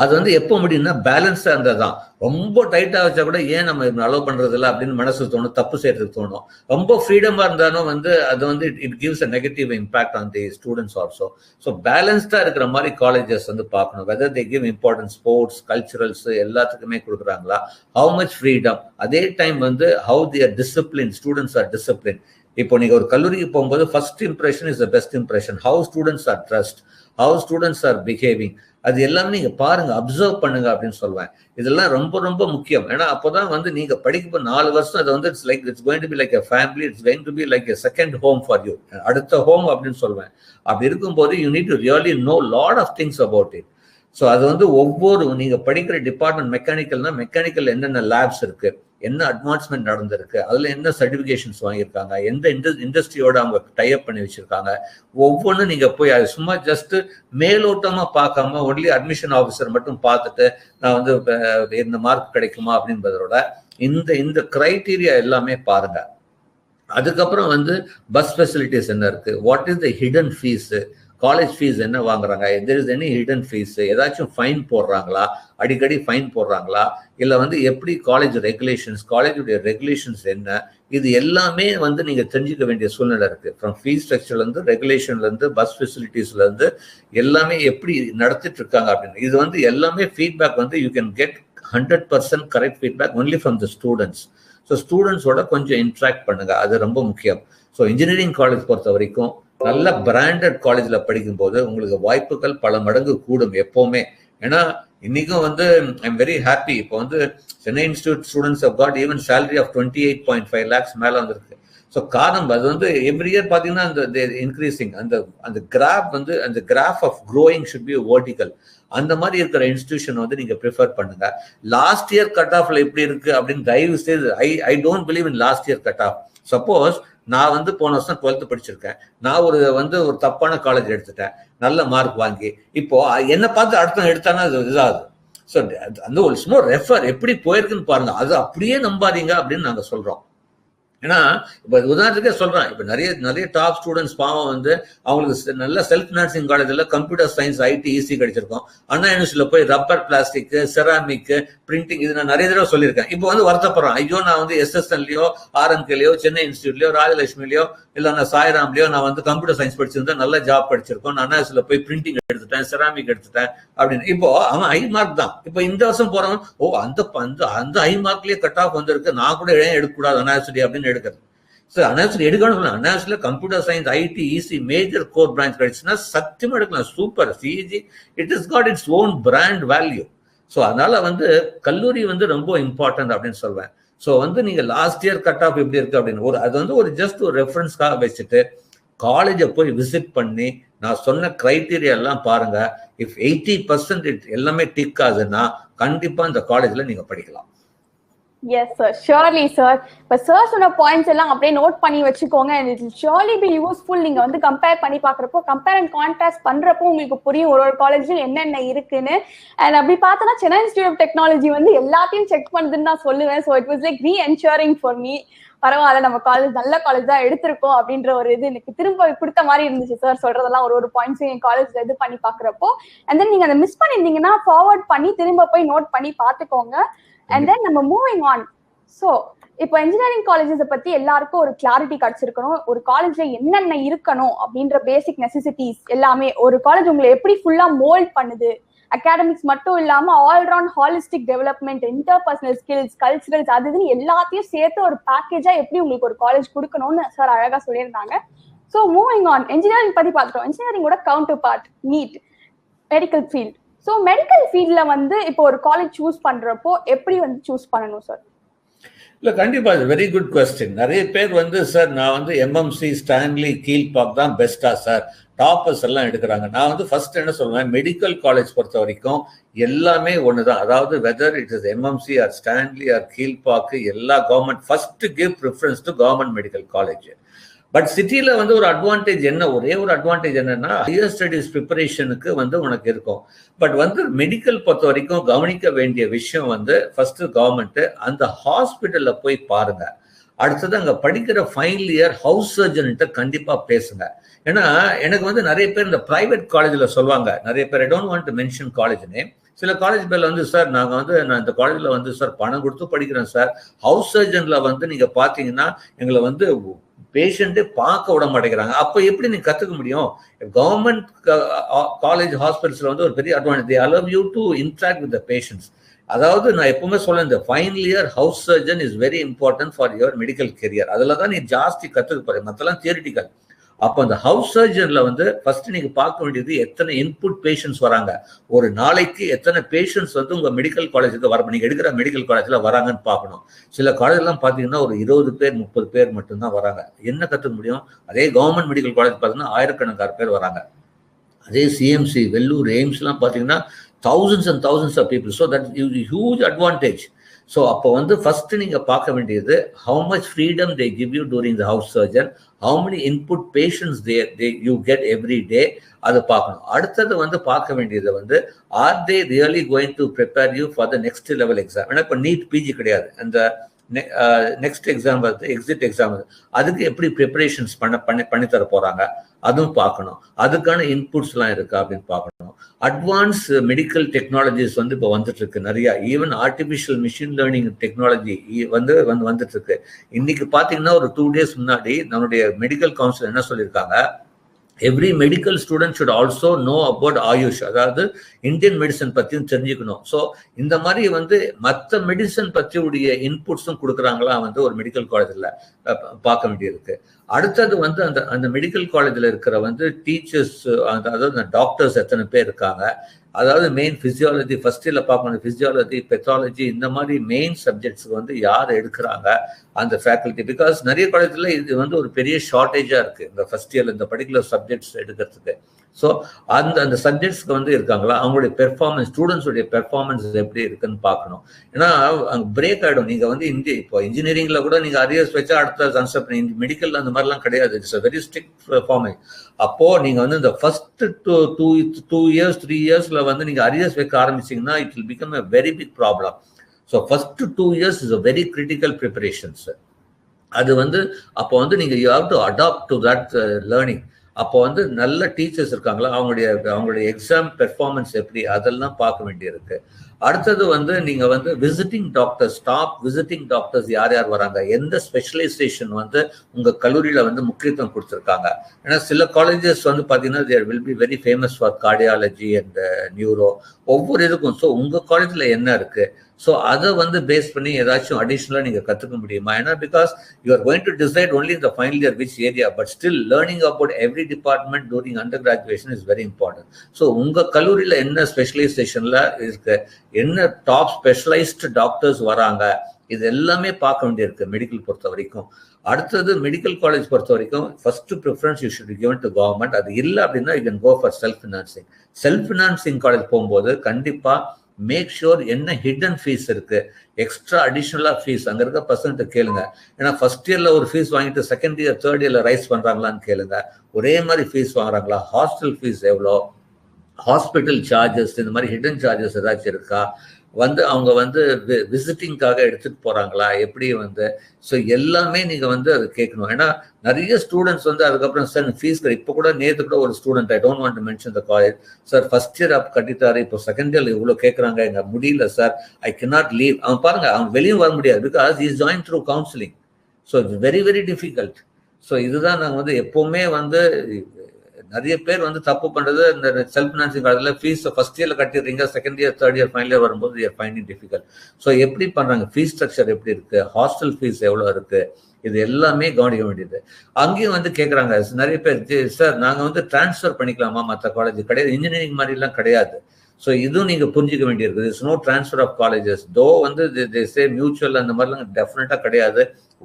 அது வந்து எப்போ முடியும்னா பேலன்ஸாக இருந்தால் தான். ரொம்ப டைட்டாக வச்சா கூட ஏன் நம்ம அலோவ் பண்ணுறது இல்லை அப்படின்னு மனசு தோணும், தப்பு செய்யறதுக்கு தோணும். ரொம்ப ஃப்ரீடமாக இருந்தாலும் வந்து அது வந்து it gives a negative impact on the students also. So பேலன்ஸ்டாக இருக்கிற மாதிரி காலேஜஸ் வந்து பார்க்கணும். Whether they give importance sports, culturals எல்லாத்துக்குமே கொடுக்குறாங்களா, ஹவு மச் ஃப்ரீடம், அதே டைம் வந்து how they are discipline, students are discipline. இப்போ நீங்க ஒரு கல்லூரிக்கு போகும்போது first impression is the best impression. How students are dressed, how students are behaving. அது எல்லாமே நீங்க பாருங்க, அப்சர்வ் பண்ணுங்க அப்படின்னு சொல்லுவேன். இதெல்லாம் ரொம்ப ரொம்ப முக்கியம். ஏன்னா அப்போதான் வந்து நீங்க படிக்க 4 வருஷம் அது வந்து it's going to be like a family, it's going to be like a second home for you, அடுத்த ஹோம் அப்படின்னு சொல்லுவேன். அப்படி இருக்கும்போது you need to really know lot of things about it. ஸோ அது வந்து ஒவ்வொரு நீங்க படிக்கிற டிபார்ட்மெண்ட் மெக்கானிக்கல்னா மெக்கானிக்கல் என்னென்ன லேப்ஸ் இருக்கு, என்ன அட்வான்ஸ்மெண்ட் நடந்திருக்கு, அதுல என்ன சர்டிபிகேஷன்ஸ் வாங்கியிருக்காங்க, எந்த இண்டஸ்ட்ரியோட அவங்க டைப் பண்ணி வச்சிருக்காங்க, ஒவ்வொன்றும் நீங்க போய் அது சும்மா ஜஸ்ட் மேலோட்டமா பார்க்காம ஒன்லி அட்மிஷன் ஆஃபீஸர் மட்டும் பார்த்துட்டு நான் வந்து இந்த மார்க் கிடைக்குமா அப்படின்றதோட இந்த இந்த கிரைட்டீரியா எல்லாமே பாருங்க. அதுக்கப்புறம் வந்து பஸ் ஃபெசிலிட்டிஸ் என்ன இருக்கு, what is the hidden fees, college fees என்ன வாங்குறாங்க, there is any hidden fees, ஏதாச்சும் ஃபைன் போடுறாங்களா, அடிக்கடி ஃபைன் போடுறாங்களா, இல்லை வந்து எப்படி காலேஜ் ரெகுலேஷன்ஸ், காலேஜுடைய ரெகுலேஷன்ஸ் என்ன, இது எல்லாமே வந்து நீங்க தெரிஞ்சுக்க வேண்டிய சூழ்நிலை இருக்கு. ஃப்ரம் ஃபீஸ் ஸ்ட்ரக்சர்லேருந்து ரெகுலேஷன்லேருந்து பஸ் ஃபெசிலிட்டிஸ்லேருந்து எல்லாமே எப்படி நடத்திட்டு இருக்காங்க அப்படின்னு. இது வந்து எல்லாமே ஃபீட்பேக் வந்து you can get 100% correct feedback only from the students. So ஸ்டூடெண்ட்ஸோட கொஞ்சம் இன்ட்ராக்ட் பண்ணுங்க, அது ரொம்ப முக்கியம். ஸோ இன்ஜினியரிங் காலேஜ் பொறுத்த வரைக்கும் நல்ல பிராண்டட் காலேஜ்ல படிக்கும்போது உங்களுக்கு வாய்ப்புகள் பல மடங்கு கூடும் எப்பவுமே. ஏன்னா இன்னைக்கும் வந்து ஐ எம் வெரி ஹாப்பி, இப்போ வந்து Chennai Institute students have got even salary of 28.5 lakhs மேல வந்திருக்கு. ஸோ காரணம் அது வந்து எவ்ரி இயர் பார்த்தீங்கன்னா அந்த இன்க்ரீசிங் அந்த கிராஃப் வந்து அந்த graph of growing should be vertical. அந்த மாதிரி இருக்கிற இன்ஸ்டிடியூஷன் வந்து நீங்க ப்ரிஃபர் பண்ணுங்க. லாஸ்ட் இயர் கட் ஆஃப்ல எப்படி இருக்கு அப்படின்னு தயவு செய்து I don't believe in last year cut off. Suppose நான் வந்து போன வருஷம் 12th படிச்சிருக்கேன், நான் ஒரு தப்பான காலேஜ் எடுத்துட்டேன், நல்ல மார்க் வாங்கி இப்போ என்ன பார்த்து அடுத்த எடுத்தானா அது இதாகுது. ஸோ அந்த ஒரு சும்மா ரெஃபர் எப்படி போயிருக்குன்னு பாருங்க, அது அப்படியே நம்பாதீங்க அப்படின்னு நாங்கள் சொல்றோம். ஏன்னா இப்போ உதாரணத்துக்கே சொல்றேன், இப்போ நிறைய டாப் ஸ்டூடெண்ட்ஸ் பாவம் வந்து அவங்களுக்கு நல்ல செல்ஃப் ஃபினான்சிங் காலேஜில் கம்ப்யூட்டர் சயின்ஸ், ஐடி, ஈசி கிடைச்சிருக்கும். அண்ணா யூனிவர்சிட்டியில் போய் ரப்பர், பிளாஸ்டிக், செராமிக், பிரிண்டிங் இது நான் நிறைய தடவை சொல்லியிருக்கேன். இப்போ வந்து வருத்தப்படுறேன், ஐயோ நான் வந்து SSNலையோ RMKலையோ சென்னை இன்ஸ்டியூட்லையோ ராஜலட்சுமிலையோ இல்லை நான் சாய்ராம்லையோ நான் வந்து கம்ப்யூட்டர் சயின்ஸ் படிச்சிருந்தேன், நல்ல ஜாப் படிச்சிருக்கோம், நான் அண்ணா யூனிவர்சிட்டியில் போய் பிரிண்டிங் எடுத்துட்டேன், செராமிக் எடுத்துட்டேன் அப்படின்னு. இப்போ அவன் ஹை மார்க் தான். இப்போ இந்த வருஷம் போறவன் அந்த ஹை மார்க்லயே கட் ஆஃப் வந்திருக்கு, நான் கூட ஏன் எடுக்கக்கூடாது அண்ணா யூனிவர்சிட்டி அப்படின்னு எடுக்கிறது. அனாலிசிட்டி எடுக்கணும்னு சொல்லலாம். அனாலிசிட்டில computer science, IT, ECE major core branch கிடைச்சுன்னா சத்தியமா எடுக்கலாம். Super. CEG it is got its own brand value. So அதனால வந்து கல்லூரி வந்து ரொம்ப இம்பார்ட்டன்ட் அப்படின்னு சொல்வேன். ஸோ வந்து நீங்க லாஸ்ட் இயர் கட் ஆஃப் எப்படி இருக்கு அப்படின்னு அது வந்து ஒரு ஜஸ்ட் ஒரு ரெஃபரன்ஸ்க்காக வச்சுட்டு காலேஜை போய் விசிட் பண்ணி நான் சொன்ன கிரைட்டீரியா எல்லாம் பாருங்க. இஃப் 80% எல்லாமே டிக் ஆகுதுன்னா கண்டிப்பா இந்த காலேஜ்ல நீங்க படிக்கலாம். Yes sir, surely sir. இப்ப சார் சொன்ன பாயிண்ட்ஸ் எல்லாம் அப்படியே நோட் பண்ணி வச்சுக்கோங்க. and it will surely be useful. நீங்க வந்து கம்பேர் பண்ணி பாக்குறப்போ, கம்பேர் அண்ட் கான்ட்ராஸ்ட் பண்றப்போ உங்களுக்கு புரியும் ஒரு காலேஜ்ல என்னென்ன இருக்குன்னு. அண்ட் அப்படி பார்த்தோன்னா சென்னை இன்ஸ்டியூட் ஆஃப் டெக்னாலஜி வந்து எல்லாத்தையும் செக் பண்ணுதுன்னு நான் சொல்லுவேன். So it was like reassuring for me. பரவாயில்ல, நம்ம காலேஜ் நல்ல காலேஜ் தான் எடுத்திருக்கோம் அப்படின்ற ஒரு இது எனக்கு திரும்ப கொடுத்த மாதிரி இருந்துச்சு சார் சொல்றதெல்லாம். ஒரு பாயிண்ட்ஸும் என் காலேஜ்ல இது பண்ணி பாக்குறப்போ, அண்ட் தென் நீங்க அதை மிஸ் பண்ணிருந்தீங்கன்னா ஃபார்வர்ட் பண்ணி திரும்ப போய் நோட் பண்ணி பாத்துக்கோங்க. அண்ட் தென் நம்ம மூவிங் ஆன். ஸோ இப்போ இன்ஜினியரிங் காலேஜஸ் பத்தி எல்லாருக்கும் ஒரு கிளாரிட்டி கிடைச்சிருக்கணும். ஒரு காலேஜ்ல என்னென்ன இருக்கணும் அப்படின்ற பேசிக் நெசசிட்டிஸ் எல்லாமே, ஒரு காலேஜ் உங்களை எப்படி ஃபுல்லா மோல்ட் பண்ணுது, அகாடமிக்ஸ் மட்டும் இல்லாம all-round holistic development, interpersonal skills, culturals, அது இதுன்னு எல்லாத்தையும் சேர்த்து ஒரு பேக்கேஜா எப்படி உங்களுக்கு ஒரு காலேஜ் கொடுக்கணும்னு சார் அழகா சொல்லியிருந்தாங்க. ஸோ மூவிங் ஆன், இன்ஜினியரிங் பத்தி பார்த்துட்டோம். இன்ஜினியரிங்கோட counterpart NEET, medical field. So medical ஃபீல்ட்ல வந்து இப்போ ஒரு காலேஜ் சூஸ் பண்றப்போ எப்படி வந்து சூஸ் பண்ணணும் சார்? இல்ல கண்டிப்பா, வெரி குட் கொஸ்டின். நிறைய பேர் வந்து சார் நான் வந்து MMC, ஸ்டான்லி, கீழ்பாக் தான் பெஸ்டா சார், டாப்பர்ஸ் எல்லாம் எடுக்கிறாங்க. நான் வந்து ஃபர்ஸ்ட் என்ன சொல்லுவேன், மெடிக்கல் காலேஜ் பொறுத்த வரைக்கும் எல்லாமே ஒண்ணுதான். அதாவது whether it is MMC or Stanley or Kilpauk, எல்லா government first give preference to government medical college. But சிட்டியில வந்து ஒரு அட்வான்டேஜ் என்ன, ஒரே ஒரு அட்வான்டேஜ் என்னன்னா ஹையர் ஸ்டடீஸ் ப்ரிப்பரேஷனுக்கு வந்து உனக்கு இருக்கும். பட் வந்து மெடிக்கல் பொறுத்த வரைக்கும் கவனிக்க வேண்டிய விஷயம் வந்து ஃபர்ஸ்ட் கவர்மெண்ட் அந்த ஹாஸ்பிட்டல்ல போய் பாருங்க. அடுத்தது அங்க படிக்கிற ஃபைனல் இயர் ஹவுஸ் சர்ஜன்கிட்ட கண்டிப்பா பேசுங்க. ஏன்னா எனக்கு வந்து நிறைய பேர் இந்த பிரைவேட் காலேஜ்ல சொல்லுவாங்க, நிறைய பேர், ஐ don't want to mention college name, சில காலேஜ் பேர்ல வந்து சார் நான் இந்த காலேஜ்ல வந்து சார் பணம் கொடுத்து படிக்கிறேன் சார், ஹவுஸ் சர்ஜன்ல வந்து நீங்க பாத்தீங்கன்னா எங்களை வந்து பேஷண்ட்டே பார்க்க விட மாட்டேங்கிறாங்க. அப்ப எப்படி நீங்க கத்துக்க முடியும்? கவர்மெண்ட் காலேஜ் ஹாஸ்பிட்டல்ஸ்ல வந்து ஒரு பெரிய advantage, they allow you to interact with the patients. அதாவது நான் எப்பவுமே சொல்ல, இந்த final year house surgeon is very important for your medical career. அதுல தான் நீ ஜாஸ்தி கத்துக்க போற, மத்தெல்லாம் தியரிட்டிக்கல். அப்போ அந்த ஹவுஸ் சர்ஜன்ல வந்து ஃபர்ஸ்ட் நீங்க பார்க்க வேண்டியது எத்தனை இன்புட் பேஷண்ட்ஸ் வராங்க, ஒரு நாளைக்கு எத்தனை பேஷண்ட்ஸ் வந்து உங்க மெடிக்கல் காலேஜுக்கு வர, நீங்க எடுக்கிற மெடிக்கல் காலேஜ்ல வராங்கன்னு பார்க்கணும். சில காலேஜ்லாம் பார்த்தீங்கன்னா ஒரு 20 பேர் 30 பேர் மட்டும்தான் வராங்க. என்ன கற்றுக்க முடியும்? அதே கவர்மெண்ட் மெடிக்கல் காலேஜ் பார்த்தீங்கன்னா ஆயிரக்கணக்கான பேர் வராங்க. அதே சிஎம்சி, வெள்ளூர், எய்ம்ஸ்லாம் பார்த்தீங்கன்னா thousands and thousands of people. So that's a huge advantage. So அப்போ வந்து ஃபர்ஸ்ட் நீங்க பார்க்க வேண்டியது how much freedom they give you during the house surgeon, how many input patients you get every day, அதை பார்க்கணும். அடுத்தது வந்து பார்க்க வேண்டியது வந்து are they really going to prepare you for the next level exam? ஏன்னா இப்போ நீட் பிஜி கிடையாது, அந்த நெக்ஸ்ட் எக்ஸாம் வந்து எக்ஸிட் எக்ஸாம், அதுக்கு எப்படி ப்ரிப்பரேஷன்ஸ் பண்ணி தர போறாங்க அதுவும் பார்க்கணும். அதுக்கான இன்புட்ஸ்லாம் இருக்கா அப்படின்னு பார்க்கணும். அட்வான்ஸ் மெடிக்கல் டெக்னாலஜிஸ் வந்து இப்போ வந்துட்டு இருக்கு நிறைய. Even artificial machine learning technology வந்துட்டு இருக்கு. இன்னைக்கு பார்த்தீங்கன்னா ஒரு 2 days முன்னாடி நம்மளுடைய மெடிக்கல் கவுன்சில் என்ன சொல்லியிருக்காங்க, every medical student should also know about AYUSH, அதாவது இந்தியன் மெடிசன் பற்றியும் தெரிஞ்சுக்கணும். ஸோ இந்த மாதிரி வந்து மற்ற மெடிசன் பற்றியுடைய இன்புட்ஸும் கொடுக்குறாங்களா வந்து ஒரு மெடிக்கல் காலேஜில் பார்க்க வேண்டியிருக்கு. அடுத்தது வந்து அந்த மெடிக்கல் காலேஜில் இருக்கிற வந்து டீச்சர்ஸ், அதாவது அந்த டாக்டர்ஸ் எத்தனை பேர் இருக்காங்க, அதாவது மெயின் ஃபிசியாலஜி ஃபர்ஸ்ட் இயர்ல பார்க்கணும், ஃபிசியாலஜி, பெத்தாலஜி, இந்த மாதிரி மெயின் சப்ஜெக்ட்ஸ்க்கு வந்து யார் எடுக்கிறாங்க அந்த ஃபேக்கல்ட்டி. பிகாஸ் நிறைய காலேஜில் இது வந்து ஒரு பெரிய ஷார்ட்டேஜாக இருக்குது இந்த ஃபர்ஸ்ட் இயர்ல இந்த பர்டிகுலர் சப்ஜெக்ட்ஸ் எடுக்கிறதுக்கு. ஸோ அந்த சப்ஜெக்ட்ஸ்க்கு வந்து இருக்காங்களா, அவங்களுடைய பெர்ஃபார்மன்ஸ், ஸ்டூடெண்ட்ஸுடைய பெர்ஃபார்மன்ஸ் எப்படி இருக்குன்னு பார்க்கணும். ஏன்னா அங்கே பிரேக் ஆகிடும். நீங்கள் வந்து இப்போ இன்ஜினியரிங்ல கூட நீங்கள் அரியர்ஸ் வச்சா அடுத்த கன்செப்ட், மெடிக்கல் அந்த மாதிரிலாம் கிடையாது. It's a very strict format. அப்போ நீங்க வந்து இந்த ஃபர்ஸ்ட் 2 years 3 yearsல வந்து நீங்க அரியர்ஸ் வைக்க ஆரம்பிச்சீங்கன்னா it will become a very big problem. So first 2 years is a very critical preparations. அது வந்து அப்போ வந்து நீங்க you have to adapt to that learning. அப்போ வந்து நல்ல டீச்சர்ஸ் இருக்காங்களா, அவங்களுடைய எக்ஸாம் பெர்ஃபார்மன்ஸ் எப்படி, அதெல்லாம் பார்க்க வேண்டியிருக்கு. அடுத்தது வந்து நீங்க வந்து visiting doctors, top visiting doctors யார் யார் வராங்க, எந்த ஸ்பெஷலைசேஷன் வந்து உங்க கல்லூரியில வந்து முக்கியத்துவம் கொடுத்துருக்காங்க. ஏன்னா சில காலேஜஸ் வந்து பாத்தீங்கன்னா there will be very famous for cardiology and neuro, ஒவ்வொரு இதுக்கும். ஸோ உங்க காலேஜ்ல என்ன இருக்கு, ஸோ அதை வந்து பேஸ் பண்ணி ஏதாச்சும் அடிஷ்னலாக நீங்கள் கற்றுக்க முடியுமா? ஏன்னா because you are going to decide only இந்த final year which area, but still learning about every department during undergraduation is very important. So உங்கள் கல்லூரியில் என்ன ஸ்பெஷலைசேஷனில் இருக்கு, என்ன டாப் ஸ்பெஷலைஸ்டு டாக்டர்ஸ் வராங்க, இது எல்லாமே பார்க்க வேண்டியிருக்கு மெடிக்கல் பொறுத்த வரைக்கும். அடுத்தது மெடிக்கல் காலேஜ் பொறுத்த வரைக்கும் first preference you should given to government. அது இல்லை அப்படின்னா you can go for self financing. Self financing college போகும்போது கண்டிப்பாக மேக் ஷூர் என்ன ஹிடன் ஃபீஸ் இருக்கு, எக்ஸ்ட்ரா அடிஷனலா ஃபீஸ் அங்க இருக்க பர்சன்ட் கேளுங்க. ஏன்னா ஃபர்ஸ்ட் இயர்ல ஒரு ஃபீஸ் வாங்கிட்டு செகண்ட் இயர் தேர்ட் இயர்ல ரைஸ் பண்றாங்களான்னு கேளுங்க. ஒரே மாதிரி ஃபீஸ் வாங்குறாங்களா, ஹாஸ்டல் ஃபீஸ் எவ்வளோ, ஹாஸ்பிட்டல் சார்ஜஸ், இந்த மாதிரி ஹிடன் சார்ஜஸ் ஏதாச்சும் இருக்கா, வந்து அவங்க வந்து விசிட்டிங்காக எடுத்துட்டு போறாங்களா எப்படி வந்து. ஸோ எல்லாமே நீங்க வந்து அது கேட்கணும். ஏன்னா நிறைய ஸ்டூடெண்ட்ஸ் வந்து அதுக்கப்புறம் சார் ஃபீஸ் இப்போ கூட நேற்று கூட ஒரு student, I don't want to mention the college, sir first year அப் கட்டிட்டாரு, இப்போ செகண்ட் இயர்ல இவ்வளோ கேட்குறாங்க, எங்க முடியல சார், ஐ கேனாட் லீவ். அவன் பாருங்க, அவன் வெளியும் வர முடியாது, because is join through counselling. So it's very very difficult. So இதுதான் நாங்கள் வந்து எப்பவுமே வந்து நிறைய பேர் வந்து தப்பு பண்றது, இந்த செல்ஃப் ஃபினான்சிங் காலேஜ்ல ஃபீஸ் ஃபர்ஸ்ட் இயர்ல கட்டிடுறீங்க, second year third year final year வரும்போது you are finding difficult. So எப்படி பண்றாங்க, ஃபீஸ் ஸ்ட்ரக்சர் எப்படி இருக்கு, ஹாஸ்டல் ஃபீஸ் எவ்வளோ இருக்கு, இது எல்லாமே கவனிக்க வேண்டியது. அங்கேயும் வந்து கேட்குறாங்க நிறைய பேர், சார் நாங்கள் வந்து டிரான்ஸ்ஃபர் பண்ணிக்கலாமா மற்ற காலேஜ்? கிடையாது, இன்ஜினியரிங் மாதிரிலாம் கிடையாது. ஸோ இதுவும் நீங்க புரிஞ்சிக்க வேண்டியிருக்குது. It's no transfer of colleges, though வந்து சே மியூச்சுவல் அந்த மாதிரிலாம் டெஃபினட்டா கிடையாது.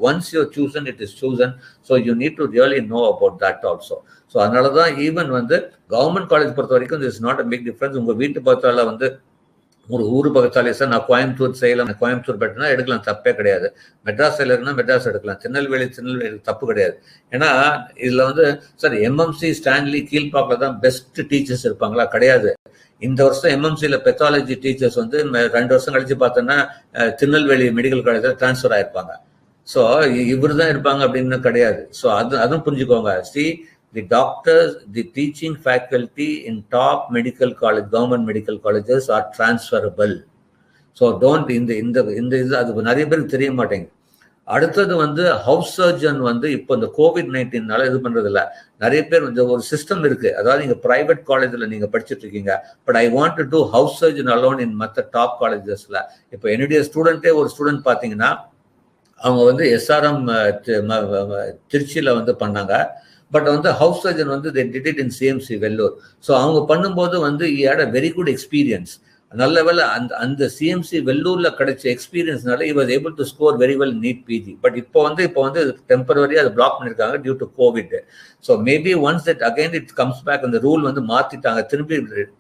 Once you chosen it is chosen. So you need to really know about that also. So அதனால தான் ஈவன் வந்து கவர்மெண்ட் காலேஜ் பொறுத்த வரைக்கும் this is not a big difference. உங்க வீட்டு பக்கத்தால வந்து ஒரு ஊர் பக்கத்தாலே சார் நான் கோயம்புத்தூர் செய்யலாம், கோயம்புத்தூர் பெட்டர்னா எடுக்கலாம், தப்பே கிடையாது. மெட்ராஸ் இருக்குன்னா மெட்ராஸ் எடுக்கலாம், திருநெல்வேலி தப்பு கிடையாது. ஏன்னா இதுல வந்து சார் எம்எம்சி ஸ்டான்லி கீழ்பாக்கில் தான் பெஸ்ட் டீச்சர்ஸ் இருப்பாங்களா? கிடையாது. இந்த வருஷம் எம்எம்சியில பெத்தாலஜி டீச்சர்ஸ் வந்து 2 வருஷம் கழிச்சு பார்த்தோன்னா திருநெல்வேலி மெடிக்கல் காலேஜ்ல டிரான்ஸ்ஃபர் ஆயிருப்பாங்க. ஸோ இவர் தான் இருப்பாங்க அப்படின்னு கிடையாது. ஸோ அதுவும் புரிஞ்சுக்கோங்க. the doctors, the teaching faculty in top medical college, government medical colleges are transferable. So don't இந்த இது அது நிறைய பேருக்கு தெரிய மாட்டேங்குது. அடுத்தது வந்து ஹவுஸ் சர்ஜன் வந்து இப்போ இந்த COVID-19 இது பண்றது இல்லை. நிறைய பேர் வந்து ஒரு சிஸ்டம் இருக்கு, அதாவது நீங்க பிரைவேட் காலேஜ்ல நீங்க படிச்சுட்டு இருக்கீங்க, but I want to do house surgeon alone in மற்ற டாப் காலேஜஸ்ல. இப்போ என்னுடைய ஸ்டூடெண்டே ஒரு ஸ்டூடெண்ட் பார்த்தீங்கன்னா அவங்க வந்து SRM திருச்சியில வந்து பண்ணாங்க. பட் வந்து ஹவுஸ் சர்ஜன் வந்து they did it in CMC Vellore. So அவங்க பண்ணும்போது வந்து he had a very good experience. நல்ல வேலை அந்த சிஎம்சி வெள்ளூர்ல கிடைச்ச எக்ஸ்பீரியன்ஸ்னால he was able to score very well in NEET PG. பட் இப்போ வந்து டெம்பரரியா அதை பிளாக் பண்ணிருக்காங்க due to COVID. So maybe once that again it comes back, அந்த ரூல் வந்து மாத்திட்டாங்க,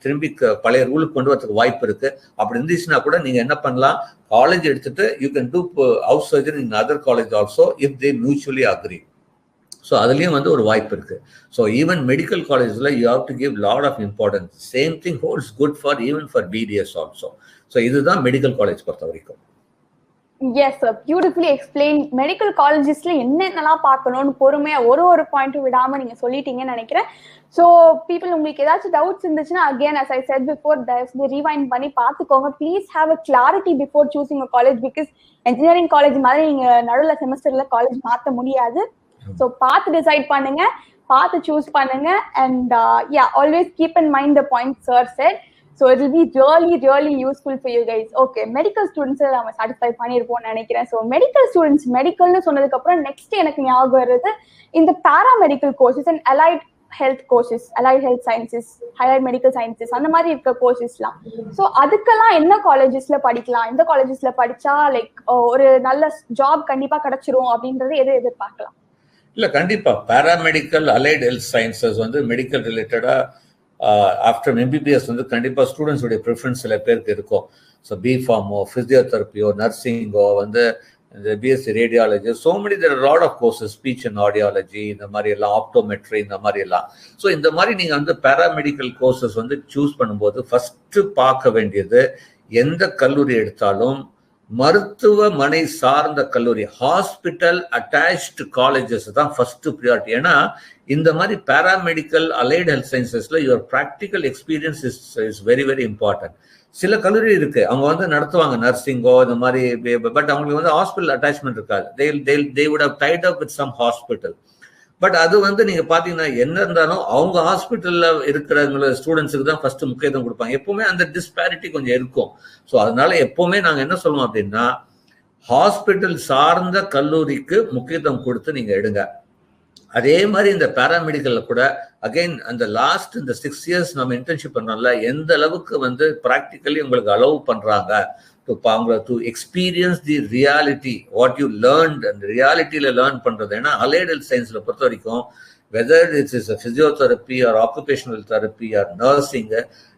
திரும்பி பழைய ரூலுக்கு கொண்டு வரதுக்கு வாய்ப்பு இருக்கு. அப்படி இருந்துச்சுன்னா கூட நீங்க என்ன பண்ணலாம், காலேஜ் எடுத்துட்டு you can do house surgery in other college also if they mutually agree. So அதுலேயும் வந்து ஒரு வாய்ப்பு இருக்கு. ஸோ ஈவன் மெடிக்கல் காலேஜில் you have to give lot of importance. Same thing holds good for even for BDS also. So இதுதான் மெடிக்கல் காலேஜ் பொறுத்த வரைக்கும். Yes sir, beautifully explain. Medical காலேஜஸ்ல என்னென்னலாம் பார்க்கணும்னு பொறுமையா ஒரு பாயிண்ட்டும் விடாம நீங்க சொல்லிட்டீங்கன்னு நினைக்கிறேன். ஸோ பீப்புள் உங்களுக்கு ஏதாச்சும் டவுட்ஸ் இருந்துச்சுன்னா again as I said before, rewind பண்ணி பார்த்துக்கோங்க. Please have a clarity before choosing a college. Because engineering college மாதிரி நீங்க நடுவில் செமஸ்டர்ல காலேஜ் மாற்ற முடியாது. ஸோ பார்த்து டிசைட் பண்ணுங்க, பார்த்து சூஸ் பண்ணுங்க. And always keep in mind the point sir set. So it will be really useful for you guys. Okay, medical students நம்ம சாட்டிஸ்ஃபை பண்ணியிருப்போம்னு நினைக்கிறேன். ஸோ மெடிக்கல் ஸ்டூடெண்ட்ஸ் மெடிக்கல்னு சொன்னதுக்கு அப்புறம் நெக்ஸ்ட் எனக்கு ஞாபகம் வருது இந்த paramedical courses and allied health courses, allied health sciences, higher medical sciences, அந்த மாதிரி இருக்க கோர்சஸ்லாம். ஸோ அதுக்கெல்லாம் என்ன காலேஜஸ்ல படிக்கலாம், எந்த காலேஜஸ்ல படிச்சா லைக் ஒரு நல்ல ஜாப் கண்டிப்பா கிடைச்சிரும் அப்படின்றது எதிர்பார்க்கலாம்? இல்லை, கண்டிப்பா பாராமெடிக்கல் அலைட் ஹெல்த் சயின்சஸ் வந்து மெடிக்கல் ரிலேட்டடா ஆஃப்டர் எம்பிபிஎஸ் வந்து கண்டிப்பா ஸ்டூடெண்ட்ஸுடைய ப்ரிஃபரன்ஸ் சில பேருக்கு இருக்கும். ஸோ பிஃபார்மோ, ஃபிசியோதெரப்பியோ, நர்சிங்கோ, வந்து இந்த BSc radiology, so many there are lot of courses, speech and audiology, இந்த மாதிரி எல்லாம், ஆப்டோமெட்ரி, இந்த மாதிரி எல்லாம். ஸோ இந்த மாதிரி நீங்க வந்து பாராமெடிக்கல் கோர்சஸ் வந்து சூஸ் பண்ணும்போது ஃபர்ஸ்ட் பார்க்க வேண்டியது, எந்த கல்லூரி எடுத்தாலும் மருத்துவமனை சார்ந்த கல்லூரி, ஹாஸ்பிட்டல் அட்டாச்டு காலேஜஸ் தான் ஃபர்ஸ்ட் ப்ரியாரிட்டி. ஏன்னா இந்த மாதிரி பாராமெடிக்கல் அலைட் ஹெல்த் சயின்சஸ்ல your practical experience is very very important. சில கல்லூரி இருக்கு, அவங்க வந்து நடத்துவாங்க நர்சிங்கோ இந்த மாதிரி, பட் அவங்களுக்கு வந்து ஹாஸ்பிட்டல் அட்டாச்மெண்ட் இருக்காது. they would have tied up with some hospital. But அது வந்து நீங்க பாத்தீங்கன்னா என்ன இருந்தாலும் அவங்க ஹாஸ்பிட்டல்ல இருக்கிறவங்கள ஸ்டூடெண்ட்ஸுக்கு தான் ஃபர்ஸ்ட் முக்கியத்துவம் கொடுப்பாங்க. எப்பவுமே அந்த டிஸ்பாரிட்டி கொஞ்சம் இருக்கும். ஸோ அதனால எப்பவுமே நாங்க என்ன சொல்லுவோம் அப்படின்னா, ஹாஸ்பிட்டல் சார்ந்த கல்லூரிக்கு முக்கியத்துவம் கொடுத்து நீங்க எடுங்க. அதே மாதிரி இந்த பாராமெடிக்கல்ல கூட அகைன் அந்த லாஸ்ட் இந்த 6 years நம்ம இன்டர்ன்ஷிப் பண்ணோம்ல, எந்த அளவுக்கு வந்து ப்ராக்டிக்கலி உங்களுக்கு அலோவ் பண்றாங்க to experience the reality, what you learned, அந்த ரியாலிட்டியில லேர்ன் பண்றது. ஏன்னா அலைட் ஹெல்த் சயின்ஸ்ல பொறுத்த வரைக்கும் whether it's physiotherapy or occupational therapy or nursing,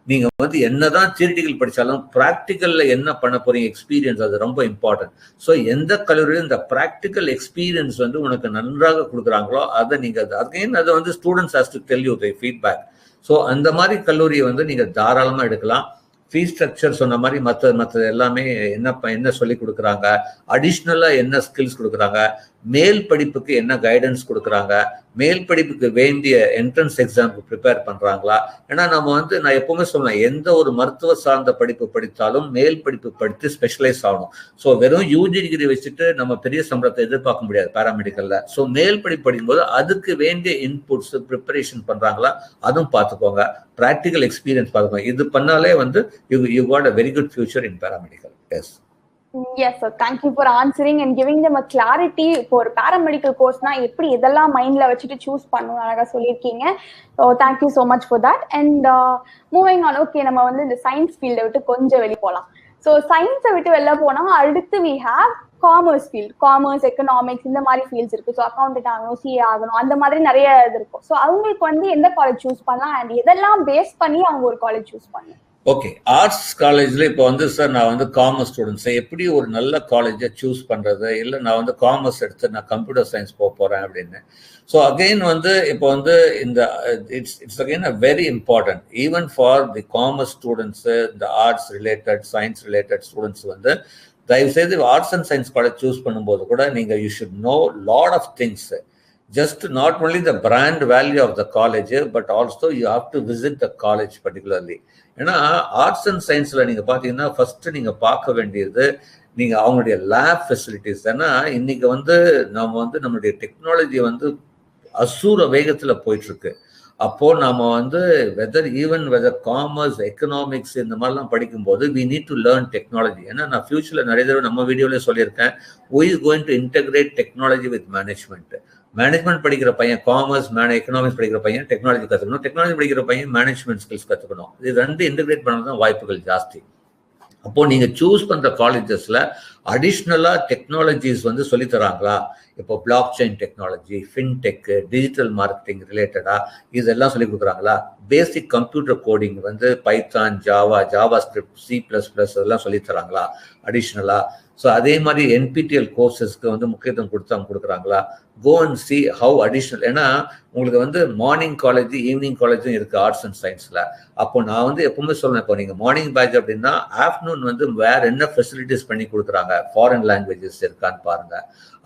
நீங்க வந்து என்னதான் தியரிட்டிக்கல் படிச்சாலும் ப்ராக்டிக்கல்ல என்ன பண்ண போறீங்க, எக்ஸ்பீரியன்ஸ், அது ரொம்ப இம்பார்ட்டன்ட். ஸோ எந்த கல்லூரியிலும் இந்த ப்ராக்டிக்கல் எக்ஸ்பீரியன்ஸ் வந்து உனக்கு நன்றாக கொடுக்குறாங்களோ அதை நீங்க அகைன் அதை வந்து students has to tell you the feedback. So அந்த மாதிரி கல்லூரியை வந்து நீங்க தாராளமா எடுக்கலாம். ஃபீஸ் ஸ்ட்ரக்சர் சொன்ன மாதிரி மற்ற எல்லாமே என்ன சொல்லி கொடுக்குறாங்க, அடிஷ்னலா என்ன ஸ்கில்ஸ் கொடுக்குறாங்க, மேல் படிப்புக்கு என்ன கைடன்ஸ் கொடுக்குறாங்க, மேல் படிப்புக்கு வேண்டிய என்ட்ரன்ஸ் எக்ஸாமுக்கு ப்ரிப்பேர் பண்றாங்களா. ஏன்னா நம்ம வந்து நான் எப்பவுமே சொல்லுவேன், எந்த ஒரு மருத்துவ சார்ந்த படிப்பு படித்தாலும் மேல் படிப்பு படித்து ஸ்பெஷலைஸ் ஆகணும். ஸோ வெறும் யூஜி டிகிரி வச்சுட்டு நம்ம பெரிய சம்பளத்தை எதிர்பார்க்க முடியாது பாராமெடிக்கல்ல. ஸோ மேல் படிப்பு படிக்கும்போது அதுக்கு வேண்டிய இன்புட்ஸ் ப்ரிப்பரேஷன் பண்றாங்களா அதுவும் பார்த்துக்கோங்க, ப்ராக்டிக்கல் எக்ஸ்பீரியன்ஸ் பார்த்துக்கோங்க. இது பண்ணாலே வந்து you got a very good future in paramedical. Yes. Yes sir, thank you for answering and giving them a clarity. For paramedical course na eppadi idella mind la vechittu choose pannum alaga sollirkeenga. So thank you so much for that. And moving on, okay, நம்ம வந்து இந்த science field விட்டு கொஞ்சம் வெளிய போலாம். So science விட்டு வெளிய போனா அடுத்து we have commerce field, commerce, economics, இந்த மாதிரி ஃபீல்ட்ஸ் இருக்கு. ஸோ அக்கௌண்டன்ட் ஆகணும், சிஏ ஆகணும், அந்த மாதிரி நிறைய இது இருக்கும். ஸோ அவங்களுக்கு வந்து எந்த காலேஜ் சூஸ் பண்ணலாம் அண்ட் எதெல்லாம் பேஸ் பண்ணி அவங்க ஒரு காலேஜ் சூஸ் பண்ணலாம்? ஓகே, ஆர்ட்ஸ் காலேஜ்ல இப்போ வந்து சார் நான் வந்து காமர்ஸ் ஸ்டூடெண்ட்ஸை எப்படி ஒரு நல்ல காலேஜை சூஸ் பண்றது, இல்லை நான் வந்து காமர்ஸ் எடுத்து நான் கம்ப்யூட்டர் சயின்ஸ் போக போறேன் அப்படின்னு. ஸோ அகெயின் வந்து இப்போ வந்து இந்த it's again a very important even for the commerce students, இந்த arts related, science related students வந்து தயவு செய்து arts and science college choose பண்ணும்போது கூட நீங்க you should know lot of things. Just not only the brand value of the college, but also you have to visit the college particularly. ஏன்னா ஆர்ட்ஸ் அண்ட் சயின்ஸ்ல நீங்க பாத்தீங்கன்னா ஃபர்ஸ்ட் நீங்க பார்க்க வேண்டியது நீங்க அவங்களுடைய லேப் ஃபெசிலிட்டிஸ். ஏன்னா இன்னைக்கு வந்து நம்ம வந்து நம்மளுடைய டெக்னாலஜி வந்து அசூர வேகத்துல போயிட்டு இருக்கு. அப்போ நாம வந்து வெதர் காமர்ஸ், எக்கனாமிக்ஸ் இந்த மாதிரிலாம் படிக்கும்போது we need to learn technology. ஏன்னா நான் ஃபியூச்சர்ல நிறைய தடவை நம்ம வீடியோல சொல்லியிருக்கேன், who is going to integrate technology with management. Management படிக்கிற பையன் காமர்ஸ் எக்கனாமிக்ஸ் படிக்கிற பையன் டெக்னாலஜி கற்றுக்கணும், டெக்னாலஜி படிக்கிற பையன் மேனேஜ்மெண்ட் ஸ்கில்ஸ் கற்றுக்கணும். இது ரெண்டு இன்டிகிரேட் பண்ண தான் வாய்ப்புகள் ஜாஸ்தி. அப்போ நீங்க சூஸ் பண்ற காலேஜஸ்ல அடிஷ்னலா டெக்னாலஜிஸ் வந்து சொல்லி தராங்களா? இப்போ block chain technology, fintech, digital marketing ரிலேட்டடா இதெல்லாம் சொல்லி கொடுக்குறாங்களா? பேசிக் கம்ப்யூட்டர் கோடிங் வந்து பைத்தான், ஜாவா ஸ்கிரிப்ட், C++ அதெல்லாம் சொல்லி தராங்களா அடிஷ்னலா? ஸோ அதே மாதிரி NPTEL கோர்சஸ்க்கு வந்து முக்கியத்துவம் கொடுத்து அவங்க கொடுக்குறாங்களா? Go and see how additional. ஏன்னா உங்களுக்கு வந்து மார்னிங் காலேஜ், ஈவினிங் காலேஜும் இருக்கு ஆர்ட்ஸ் அண்ட் சயின்ஸ்ல. அப்போ நான் வந்து எப்பவுமே சொல்றேன், இப்போ நீங்க மார்னிங் பேட்ச் அப்படின்னா ஆஃப்டர்நூன் வந்து வேற என்ன ஃபெசிலிட்டிஸ் பண்ணி கொடுக்குறாங்க, ஃபாரின் லாங்குவேஜஸ் இருக்கான்னு பாருங்க.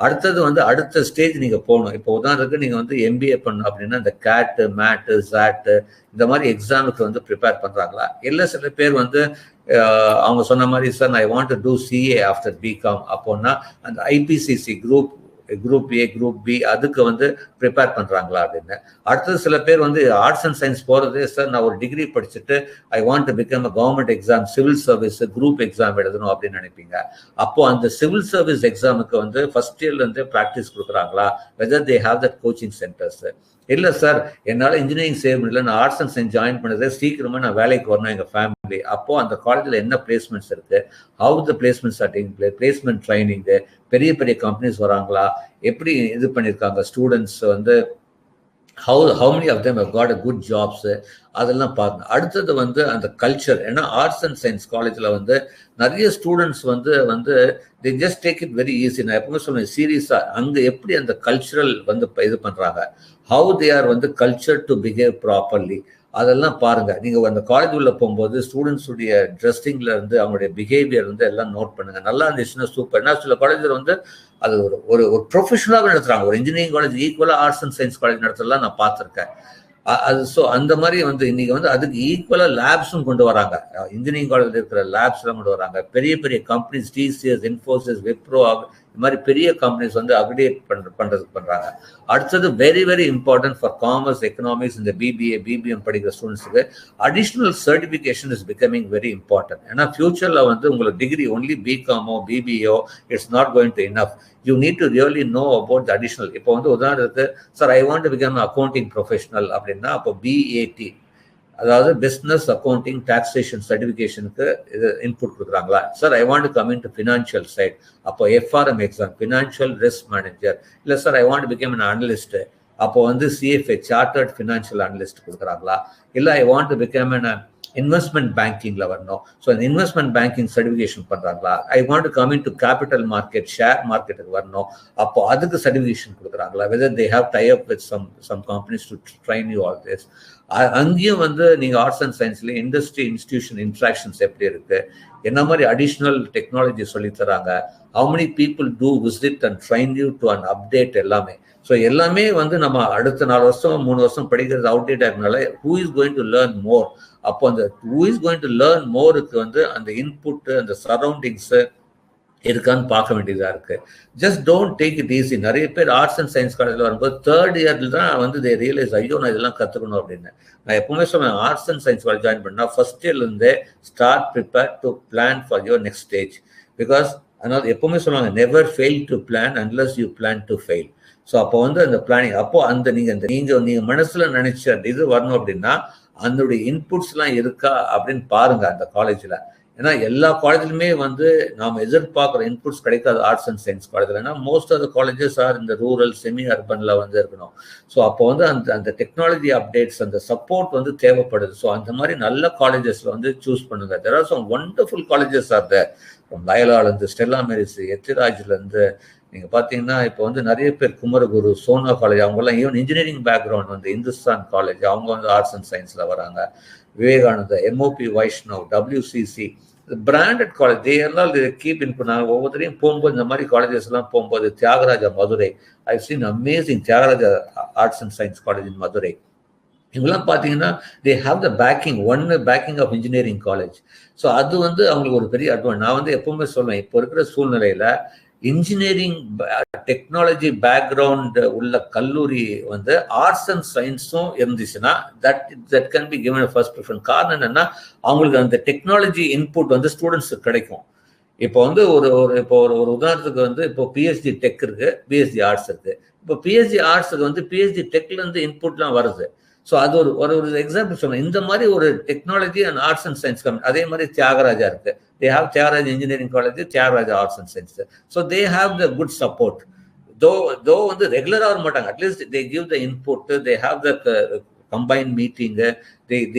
அடுத்தது வந்து அடுத்த ஸ்டேஜ் நீங்க போகணும். இப்போ உதாரணத்துக்கு நீங்க வந்து MBA பண்ணணும் அப்படின்னா இந்த CAT, MAT, SAT இந்த மாதிரி எக்ஸாமுக்கு வந்து ப்ரிப்பேர் பண்றாங்களா? இல்லை சில பேர் வந்து அவங்க சொன்ன மாதிரி sir I want to do CA after BCom அப்போன்னா அந்த IPCC group A, group B அதுக்கு வந்து ப்ரிப்பேர் பண்றாங்களா அப்படின்னு. அடுத்தது சில பேர் வந்து ஆர்ட்ஸ் அண்ட் சயின்ஸ் போறது, சார் நான் ஒரு டிகிரி படிச்சுட்டு ஐ want to become government exam, civil service group exam எழுதணும் அப்படின்னு நினைப்பீங்க. அப்போ அந்த சிவில் சர்வீஸ் எக்ஸாமுக்கு வந்து ஃபர்ஸ்ட் இயர்ல இருந்து ப்ராக்டிஸ் கொடுக்குறாங்களா? Whether they have that coaching centres. இல்லை சார் என்னால் இன்ஜினியரிங் செய்ய முடியல, நான் ஆர்ட்ஸ் அண்ட் சயின்ஸ் ஜாயின் பண்ணது, சீக்கிரமா நான் வேலைக்கு வரணும் எங்கள் ஃபேமிலி. அப்போ அந்த காலேஜில் என்ன பிளேஸ்மெண்ட்ஸ் இருக்கு, how the placements are taking place, placement training, பெரிய பெரிய கம்பெனிஸ் வராங்களா, எப்படி இது பண்ணியிருக்காங்க ஸ்டூடெண்ட்ஸ் வந்து, how many of them have got a good jobs, அதெல்லாம் பாருங்க. அடுத்தது வந்து அந்த கல்ச்சர். ஏன்னா ஆர்ட்ஸ் அண்ட் சயின்ஸ் காலேஜில் வந்து நிறைய ஸ்டூடெண்ட்ஸ் வந்து they just take it very easy. நான் எப்பவுமே சொல்லுவேன் சீரியஸா அங்கே எப்படி அந்த கல்ச்சரல் வந்து இது பண்றாங்க, how they are வந்து கல்ச்சர் டு பிஹேவ் ப்ராப்பர்லி, அதெல்லாம் பாருங்க. நீங்க அந்த காலேஜ் உள்ள போகும்போது ஸ்டூடெண்ட்ஸ் உடைய ட்ரெஸ்ஸிங்ல இருந்து அவங்களுடைய பிஹேவியர் வந்து எல்லாம் நோட் பண்ணுங்க. நல்லா இருந்துச்சுன்னா சூப்பர். ஏன்னா சில காலேஜில் வந்து அது ஒரு ப்ரொஃபஷனலாக நடத்துறாங்க. ஒரு இன்ஜினியரிங் காலேஜ் ஈக்குவலா ஆர்ட்ஸ் அண்ட் சயின்ஸ் காலேஜ் நடத்தலாம் நான் பார்த்துருக்கேன். அது ஸோ அந்த மாதிரி வந்து இன்னைக்கு வந்து அதுக்கு ஈக்குவலா லேப்ஸும் கொண்டு வராங்க. இன்ஜினியரிங் காலேஜில் இருக்கிற லேப்ஸ் எல்லாம் கொண்டு வராங்க. பெரிய பெரிய கம்பெனிஸ் TCS, இன்ஃபோசிஸ், விப்ரோ இந்த மாதிரி பெரிய கம்பெனிஸ் வந்து அப்டேட் பண்றதுக்கு பண்றாங்க. அடுத்தது very very important for commerce, economics, இந்த BBA, BBM படிக்கிற ஸ்டூடெண்ட்ஸுக்கு additional certification is becoming very important. ஏன்னா ஃபியூச்சர்ல வந்து உங்களுக்கு டிகிரி ஒன்லி BCom-ஓ BBA-ஓ it's not going to enough. You need to really know about the additional. இப்போ வந்து உதாரணத்துக்கு sir I want to become accounting professional அப்படின்னா அப்போ BAT, அதாவது பிஸ்னஸ் அக்கௌண்டிங் டாக்ஸேஷன் சர்டிஃபிகேஷனுக்கு இது இன்புட் கொடுக்குறாங்களா? Sir I want to come in to financial side, அப்போ FRM exam, financial risk manager. இல்லை sir I want to become an analyst, அப்போ வந்து CFA, சார்ட்டர்ட் ஃபினான்ஷியல் அனலிஸ்ட் கொடுக்குறாங்களா? இல்லை I want to become an investment பேங்கிங்ல வரணும், ஸோ அந்த இன்வெஸ்ட்மெண்ட் பேங்கிங் சர்டிஃபிகேஷன் பண்றாங்களா? I want to come in to capital market, share மார்க்கெட்டுக்கு வரணும், அப்போ அதுக்கு சர்டிஃபிகேஷன் கொடுக்குறாங்களா? Whether they have tie up with some companies to train you all this. அங்கேயும் வந்து நீங்க ஆர்ட்ஸ் அண்ட் சயின்ஸ்ல இண்டஸ்ட்ரி இன்ஸ்டிடியூஷன் இன்ட்ராக்ஷன்ஸ் எப்படி இருக்கு, என்ன மாதிரி அடிஷ்னல் டெக்னாலஜி சொல்லி தராங்க, how many people do visit and train you to an update எல்லாமே. ஸோ எல்லாமே வந்து நம்ம அடுத்த 4 வருஷம் 3 வருஷம் படிக்கிறது அவுடேட் ஆகிறதுனால who is going to learn more, அப்போ அந்த who is going to learn moreக்கு வந்து அந்த இன்புட், அந்த சரௌண்டிங்ஸ் இருக்கான்னு பார்க்க வேண்டியதா இருக்கு. Just don't take it easy. நிறைய பேர் ஆர்ட்ஸ் அண்ட் சயின்ஸ் காலேஜில் வரும்போது 3rd இயர்ல தான் வந்து தே ரியலைஸ் ஐயோ நான் இதெல்லாம் கற்றுக்கணும் அப்படின்னு. நான் எப்பவுமே சொல்லுவேன் arts and science college join பண்ணா ஃபர்ஸ்ட் இயர்ல இருந்தே start prepare to plan for your next stage. Because அதனால எப்பவுமே சொல்லுவாங்க never fail to plan unless you plan to fail. So அப்போ வந்து அந்த பிளானிங், அப்போ அந்த நீங்க மனசுல நினைச்ச அந்த இது வரணும் அப்படின்னா அதனுடைய இன்புட்ஸ் எல்லாம் இருக்கா அப்படின்னு பாருங்க அந்த காலேஜ்ல. ஏன்னா எல்லா காலேஜ்லுமே வந்து நாம் எதிர்பார்க்குற இன்புட்ஸ் கிடைக்காது ஆர்ட்ஸ் அண்ட் சயின்ஸ் காலேஜில். ஏன்னா most of the colleges are இந்த ரூரல் செமி அர்பன்ல வந்து இருக்கணும். ஸோ அப்போ வந்து அந்த டெக்னாலஜி அப்டேட்ஸ், அந்த சப்போர்ட் வந்து தேவைப்படுது. ஸோ அந்த மாதிரி நல்ல காலேஜஸ்ல வந்து சூஸ் பண்ணுங்க. There are some wonderful colleges are there. லயலாலேருந்து, ஸ்டெல்லா மேரிஸ், எத்திராஜ்லேருந்து நீங்க பாத்தீங்கன்னா இப்போ வந்து நிறைய பேர் குமரகுரு, சோனா காலேஜ், அவங்கெல்லாம் ஈவன் இன்ஜினியரிங் பேக்ரவுண்ட் வந்து இந்துஸ்தான் காலேஜ், அவங்க வந்து ஆர்ட்ஸ் அண்ட் சயின்ஸ்ல வராங்க. Vivekananda, MOP Vaishnav, WCC, branded college, they எல்லாம் கீப் இன் பண்ணாங்க. ஒவ்வொருத்தரையும் போகும்போது இந்த மாதிரி காலேஜஸ் எல்லாம் போகும்போது Thiagaraja Madurai, I seen amazing Thiagaraja arts and science college in Madurai. இவங்கெல்லாம் பார்த்தீங்கன்னா they have the backing of engineering college. So அது வந்து அவங்களுக்கு ஒரு பெரிய அட்வான்ஸ். நான் வந்து எப்பவுமே சொல்லுவேன் இப்போ இருக்கிற சூழ்நிலையில இன்ஜினியரிங் டெக்னாலஜி பேக்ரவுண்ட் உள்ள கல்லூரி வந்து ஆர்ட்ஸ் அண்ட் சயின்ஸும் இருந்துச்சுன்னா that can be given first preference. காரணம் என்னன்னா அவங்களுக்கு அந்த டெக்னாலஜி இன்புட் வந்து ஸ்டூடெண்ட்ஸுக்கு கிடைக்கும். இப்போ வந்து ஒரு உதாரணத்துக்கு வந்து இப்போ PhD டெக் இருக்கு, PhD ஆர்ட்ஸ் இருக்கு. இப்போ பிஹெச்டி ஆர்ட்ஸுக்கு வந்து பிஹெச்டி டெக்லேருந்து இன்புட்லாம் வருது. ஸோ அது ஒரு எக்ஸாம்பிள் சொன்னேன். இந்த மாதிரி ஒரு technology and arts and science company. அதே மாதிரி தியாகராஜா இருக்கு. They have Thiagaraj engineering college, Thiagaraja arts and science. So they have the good support. Though வந்து ரெகுலராக வர மாட்டாங்க. At least they give the input, they have the combine meeting,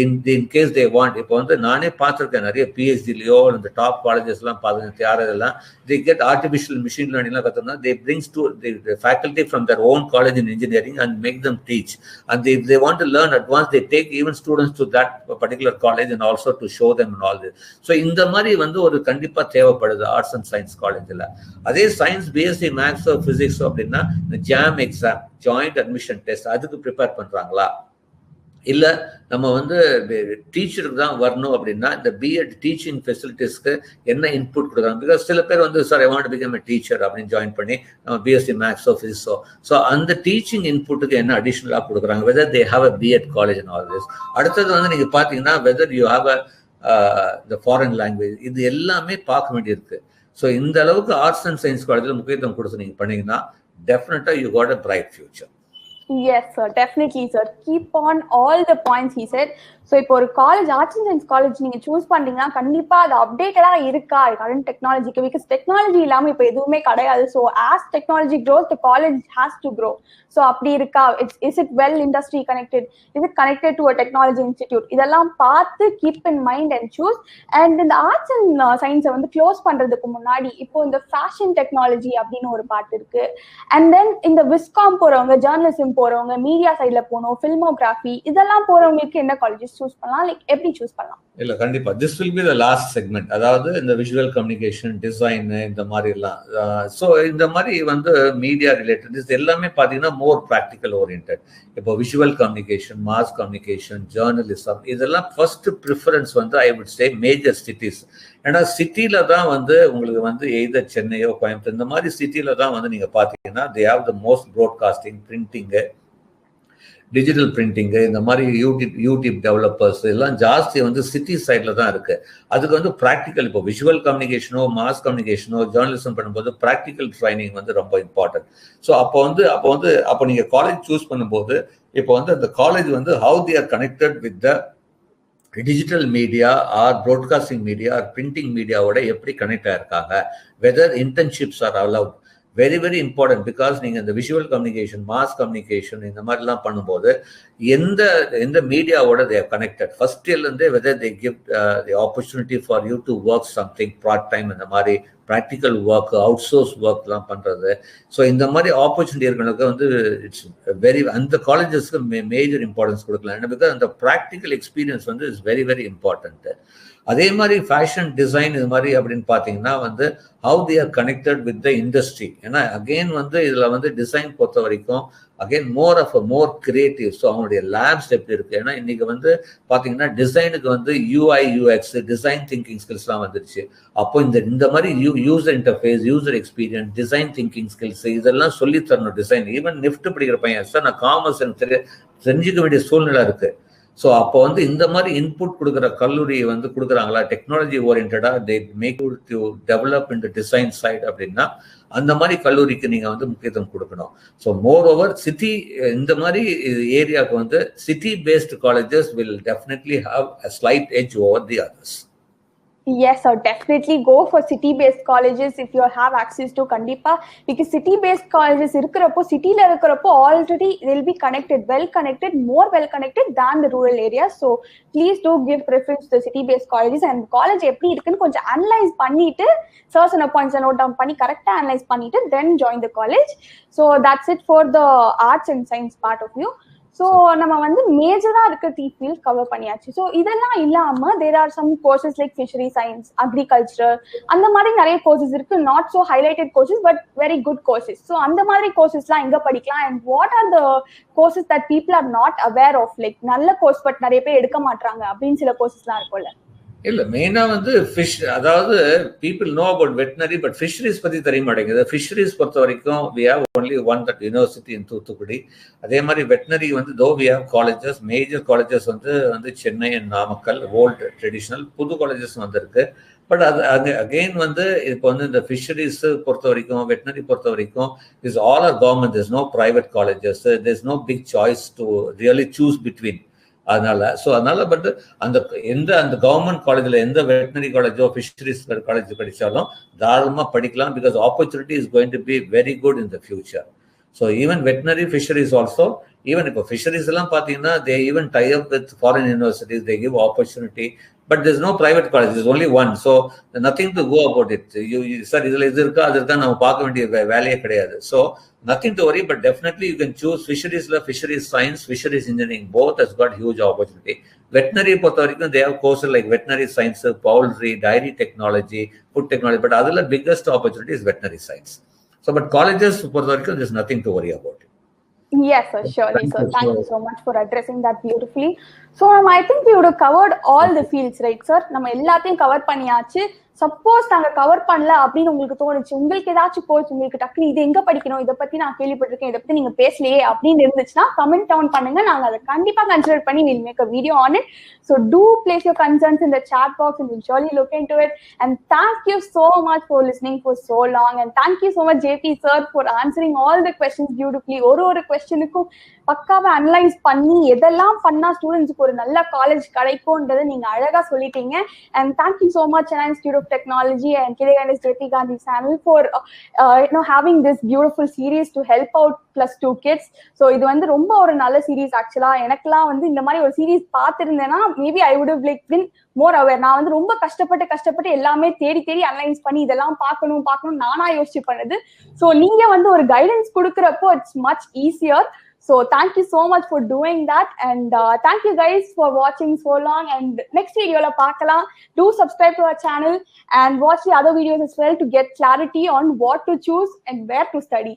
in case they want. இப்போ வந்து நானே பார்த்துருக்கேன் நிறைய பிஹெச்டிலையோ இந்த டாப் காலேஜஸ்லாம் பார்த்துருக்கேன். தியாகராஜெல்லாம் தே கெட் ஆர்டிஃபிஷியல் மிஷின் லேர்னிங்லாம் கற்றுனா they brings to the faculty from their own college in engineering and make them teach. And if they want to learn advanced, they take even students to that particular college and also to show them and all this. So இந்த மாதிரி வந்து ஒரு கண்டிப்பா தேவைப்படுது ஆர்ட்ஸ் அண்ட் சயின்ஸ் காலேஜில். அதே சயின்ஸ் பிஎஸ்சி மேக்ஸோ பிசிக்ஸோ அப்படின்னா இந்த jam exam, joint admission test, அதுக்கு ப்ரிப்பேர் பண்றாங்களா? இல்லை நம்ம வந்து டீச்சருக்கு தான் வரணும் அப்படின்னா இந்த பிஎட் டீச்சிங் ஃபெசிலிட்டிஸ்க்கு என்ன இன்புட் கொடுக்குறாங்க? பிகாஸ் சில பேர் வந்து sir I want to become a teacher அப்படின்னு ஜாயின் பண்ணி நம்ம பிஎஸ்சி மேக்ஸோ ஃபிசிக்ஸோ, ஸோ அந்த டீச்சிங் இன்புட்டுக்கு என்ன அடிஷ்னலாக கொடுக்குறாங்க? Whether they have a BEd college and all this. அடுத்தது வந்து நீங்கள் பார்த்தீங்கன்னா whether you have a the foreign language, இது எல்லாமே பார்க்க வேண்டியிருக்கு. ஸோ இந்த அளவுக்கு ஆர்ட்ஸ் அண்ட் சயின்ஸ் காலேஜில் முக்கியத்துவம் கொடுத்து நீங்கள் பண்ணீங்கன்னா டெஃபினட்டாக you got a bright future. Yes, sir. Definitely, sir. Keep on all the points he said. So இப்போ ஒரு college arts and science college நீங்கள் சூஸ் பண்ணிட்டீங்கன்னா கண்டிப்பாக அது அப்டேட்டடாக இருக்கா கரண்ட் டெக்னாலஜிக்கு? பிகாஸ் டெக்னாலஜி இல்லாமல் இப்போ எதுவுமே கிடையாது. So as technology grows the college has to grow. So அப்படி இருக்கா? Is it well industry connected? Is it connected to a technology institute? இதெல்லாம் பார்த்து keep in mind and choose. And இந்த ஆர்ட்ஸ் அண்ட் சயின்ஸை வந்து க்ளோஸ் பண்ணுறதுக்கு முன்னாடி இப்போ இந்த ஃபேஷன் டெக்னாலஜி அப்படின்னு ஒரு பார்ட் இருக்கு. அண்ட் தென் இந்த விஸ்காம் போகிறவங்க, ஜேர்னலிசம் போகிறவங்க, மீடியா சைடில் போகணும், ஃபில்மோகிராஃபி, இதெல்லாம் போகிறவங்களுக்கு என்ன காலேஜஸ் சூஸ் பண்ணலாம்? லைக் எப்படி சூஸ் பண்ணலாம்? இல்ல கண்டிப்பா this will be the last segment. அதாவது இந்த விஷுவல் கம்யூனிகேஷன், டிசைன், இந்த மாதிரி எல்லாம். ஸோ இந்த மாதிரி வந்து மீடியா ரிலேட்டட் இது எல்லாமே பார்த்தீங்கன்னா மோர் ப்ராக்டிக்கல் ஓரியன்ட். இப்போ visual communication, mass communication, journalism, இதெல்லாம் ஃபர்ஸ்ட் ப்ரிஃபரன்ஸ் வந்து I would say major cities. ஏன்னா சிட்டியில தான் வந்து உங்களுக்கு வந்து எய்தர் சென்னையோ கோயம்புத்தூர் இந்த மாதிரி சிட்டியில தான் வந்து நீங்க பார்த்தீங்கன்னா they have the most broadcasting, printing, digital printing, இந்த மாதிரி யூடியூப் டெவலப்பர்ஸ் எல்லாம் ஜாஸ்தி வந்து சிட்டி சைடில் தான் இருக்கு. அதுக்கு வந்து ப்ராக்டிக்கல், இப்போ விஷுவல் கம்யூனிகேஷனோ மாஸ் கம்யூனிகேஷனோ ஜேர்னலிசம் பண்ணும்போது ப்ராக்டிக்கல் ட்ரைனிங் வந்து ரொம்ப இம்பார்ட்டன்ட். ஸோ அப்போ நீங்கள் காலேஜ் சூஸ் பண்ணும்போது இப்போ வந்து அந்த காலேஜ் வந்து how they are connected with the digital media or broadcasting media or printing மீடியாவோட எப்படி கனெக்ட் ஆயிருக்காங்க, whether internships are allowed. Very very important. Because நீங்கள் இந்த விஷுவல் கம்யூனிகேஷன், மாஸ் கம்யூனிகேஷன் இந்த மாதிரிலாம் பண்ணும்போது எந்த மீடியாவோட தே ஆர் கனெக்டட் ஃபர்ஸ்ட் இயர்லேருந்தே, whether they give the opportunity for you to work something part time, இந்த மாதிரி ப்ராக்டிக்கல் ஒர்க், அவுட் சோர்ஸ் ஒர்க்லாம் பண்ணுறது. ஸோ இந்த மாதிரி ஆப்பர்ச்சுனிட்டி இருக்கிறவங்களுக்கு வந்து இட்ஸ் வெரி, அந்த காலேஜஸ்க்கு மேஜர் இம்பார்ட்டன்ஸ் கொடுக்கலாம். ஏன்னா பிகாஸ் அந்த ப்ராக்டிக்கல் எக்ஸ்பீரியன்ஸ் வந்து இட்ஸ் வெரி வெரி இம்பார்ட்டன்ட்டு. அதே மாதிரி ஃபேஷன் டிசைன் இது மாதிரி அப்படின்னு பார்த்தீங்கன்னா வந்து how they are connected with the industry. ஏன்னா அகெயின் வந்து இதில் வந்து டிசைன் பொறுத்த வரைக்கும் அகெயின் மோர் கிரியேட்டிவ். ஸோ அவங்களுடைய லேப்ஸ் எப்படி இருக்கு? ஏன்னா இன்னைக்கு வந்து பார்த்தீங்கன்னா டிசைனுக்கு வந்து யூஐ யூஎக்ஸ், டிசைன் திங்கிங் ஸ்கில்ஸ்லாம் வந்துருச்சு. அப்போ இந்த மாதிரி user interface, user experience, design thinking skills இதெல்லாம் சொல்லி தரணும். டிசைன் ஈவன் நிஃப்ட் படிக்கிற பையன் சார் நான் காமர்ஸ் எனக்கு தெரிஞ்சுக்க வேண்டிய சூழ்நிலை இருக்கு. ஸோ அப்போ வந்து இந்த மாதிரி இன்புட் கொடுக்குற கல்லூரி வந்து கொடுக்குறாங்களா டெக்னாலஜி ஓரியன்டா, they make to develop in the design side அப்படின்னா அந்த மாதிரி கல்லூரிக்கு நீங்கள் வந்து முக்கியத்துவம் கொடுக்கணும். ஸோ மோர் ஓவர் சிட்டி, இந்த மாதிரி ஏரியாவுக்கு வந்து city based colleges will definitely have a slight edge over the others. Yes, sir. Definitely go for city-based colleges if you have access to kandipa. Because city-based colleges irukkurappo, city la irukkurappo already they'll be connected, well connected, more well connected than the rural areas. So please do give preference to the city-based colleges. And college eppadi irukku konja analyze pannittu certain points note down panni correct analyze pannittu then join the college. So that's it for the arts and science part of you. So நம்ம வந்து மேஜரா இருக்க ஃபீல்ட் கவர் பண்ணியாச்சு. ஸோ இதெல்லாம் இல்லாம there are some courses like fishery science, agriculture, அந்த மாதிரி நிறைய கோர்சஸ் இருக்கு. Not so highlighted courses but very good courses. So அந்த மாதிரி கோர்சஸ்லாம் எங்க படிக்கலாம்? And what are the courses that people are not aware of? Like நல்ல கோர்ஸ் பட் நிறைய பேர் எடுக்க மாட்டாங்க அப்படின்னு சில கோர்சஸ்லாம் இருக்கும்ல. இல்லை மெயினாக வந்து ஃபிஷ், அதாவது people know about veterinary but fisheries பற்றி தெரிய மாட்டேங்குது. ஃபிஷரிஸ் பொறுத்த வரைக்கும் we have only one that university in Thoothukudi. அதே மாதிரி வெட்டினரி வந்து though we have colleges, major colleges வந்து Chennai and Namakkal, old traditional, புது காலேஜஸ் வந்திருக்கு. பட் அது அகெயின் வந்து இப்போ வந்து இந்த ஃபிஷரிஸ் பொறுத்த வரைக்கும், வெட்டினரி பொறுத்த வரைக்கும் is all are government. there's no private colleges, there's no big choice to really choose between. அதனால பட் அந்த கவர்மெண்ட் காலேஜ்ல எந்த வெட்டினரி காலேஜோ ஃபிஷரிஸ் காலேஜ் படிச்சாலும் தாராளமா படிக்கலாம். Because opportunity is going to be very good in the future. So even veterinary fisheries also, even இப்போ ஃபிஷரிஸ் எல்லாம் பார்த்தீங்கன்னா they even tie up with foreign universities, they give opportunity. But there's no private college, there's only one. So nothing to go about it. Sir, இதுல இது இருக்கா அது இருக்கா நம்ம பார்க்க வேண்டிய வேலையே கிடையாது. So nothing to worry, but definitely you can choose fisheries science, fisheries engineering, both has got huge opportunity. Veterinary பொறுத்த வரைக்கும் they have courses like veterinary science, poultry, dairy technology, food technology, but அதுல biggest opportunity is veterinary science. So but colleges பொறுத்த வரைக்கும் there's nothing to worry about it. Yes, sir, surely, sir. Thank you so much for addressing that beautifully. So, I think we would have covered all the fields, right, sir? நம்ம எல்லாத்தையும் கவர் பண்ணியாச்சு. சப்போஸ் நாங்க கவர் பண்ணல அப்படின்னு உங்களுக்கு தோணுச்சு, உங்களுக்கு ஏதாச்சும் கோர்ஸ் உங்களுக்கு டக்குனு இது எங்க படிக்கணும், இதை பத்தி நான் கேள்விப்பட்டிருக்கேன், இதை பத்தி நீங்க பேசலையே அப்படின்னு இருந்துச்சுன்னா கமெண்ட் டவுன் பண்ணுங்க. நாங்க அதை கண்டிப்பா கன்சிடர் பண்ணி we'll make a video on it. So do place your concerns in the chat box and we'll surely look into it. And thank you so much for listening for so long. And thank you so much, JP sir, for answering all the questions beautifully. ஒரு questionக்கும் பக்காவா அனலைஸ் பண்ணி எதெல்லாம் பண்ணா ஸ்டூடெண்ட்ஸ்க்கு ஒரு நல்ல காலேஜ் கிடைக்கும்ன்றதை நீங்க அழகா சொல்லிட்டீங்க. And thank you so much, Chennai Institute of Technology and K.D. Gandhi's JP Gandhi channel for having this beautiful series to help out +2 kids. So இது வந்து ரொம்ப ஒரு நல்ல சீரீஸ். ஆக்சுவலா எனக்குலாம் வந்து இந்த மாதிரி ஒரு சீரீஸ் பார்த்திருந்தேன்னா maybe I would have like been more aware. நான் வந்து ரொம்ப கஷ்டப்பட்டு எல்லாமே தேடி அனலைஸ் பண்ணி இதெல்லாம் பார்க்கணும் நானா யோசிச்சு பண்ணது. ஸோ நீங்க வந்து ஒரு கைடன்ஸ் கொடுக்குறப்போ it's much easier. So thank you so much for doing that, and thank you guys for watching so long. And next video la paakalam. Do subscribe to our channel and watch the other videos as well to get clarity on what to choose and where to study.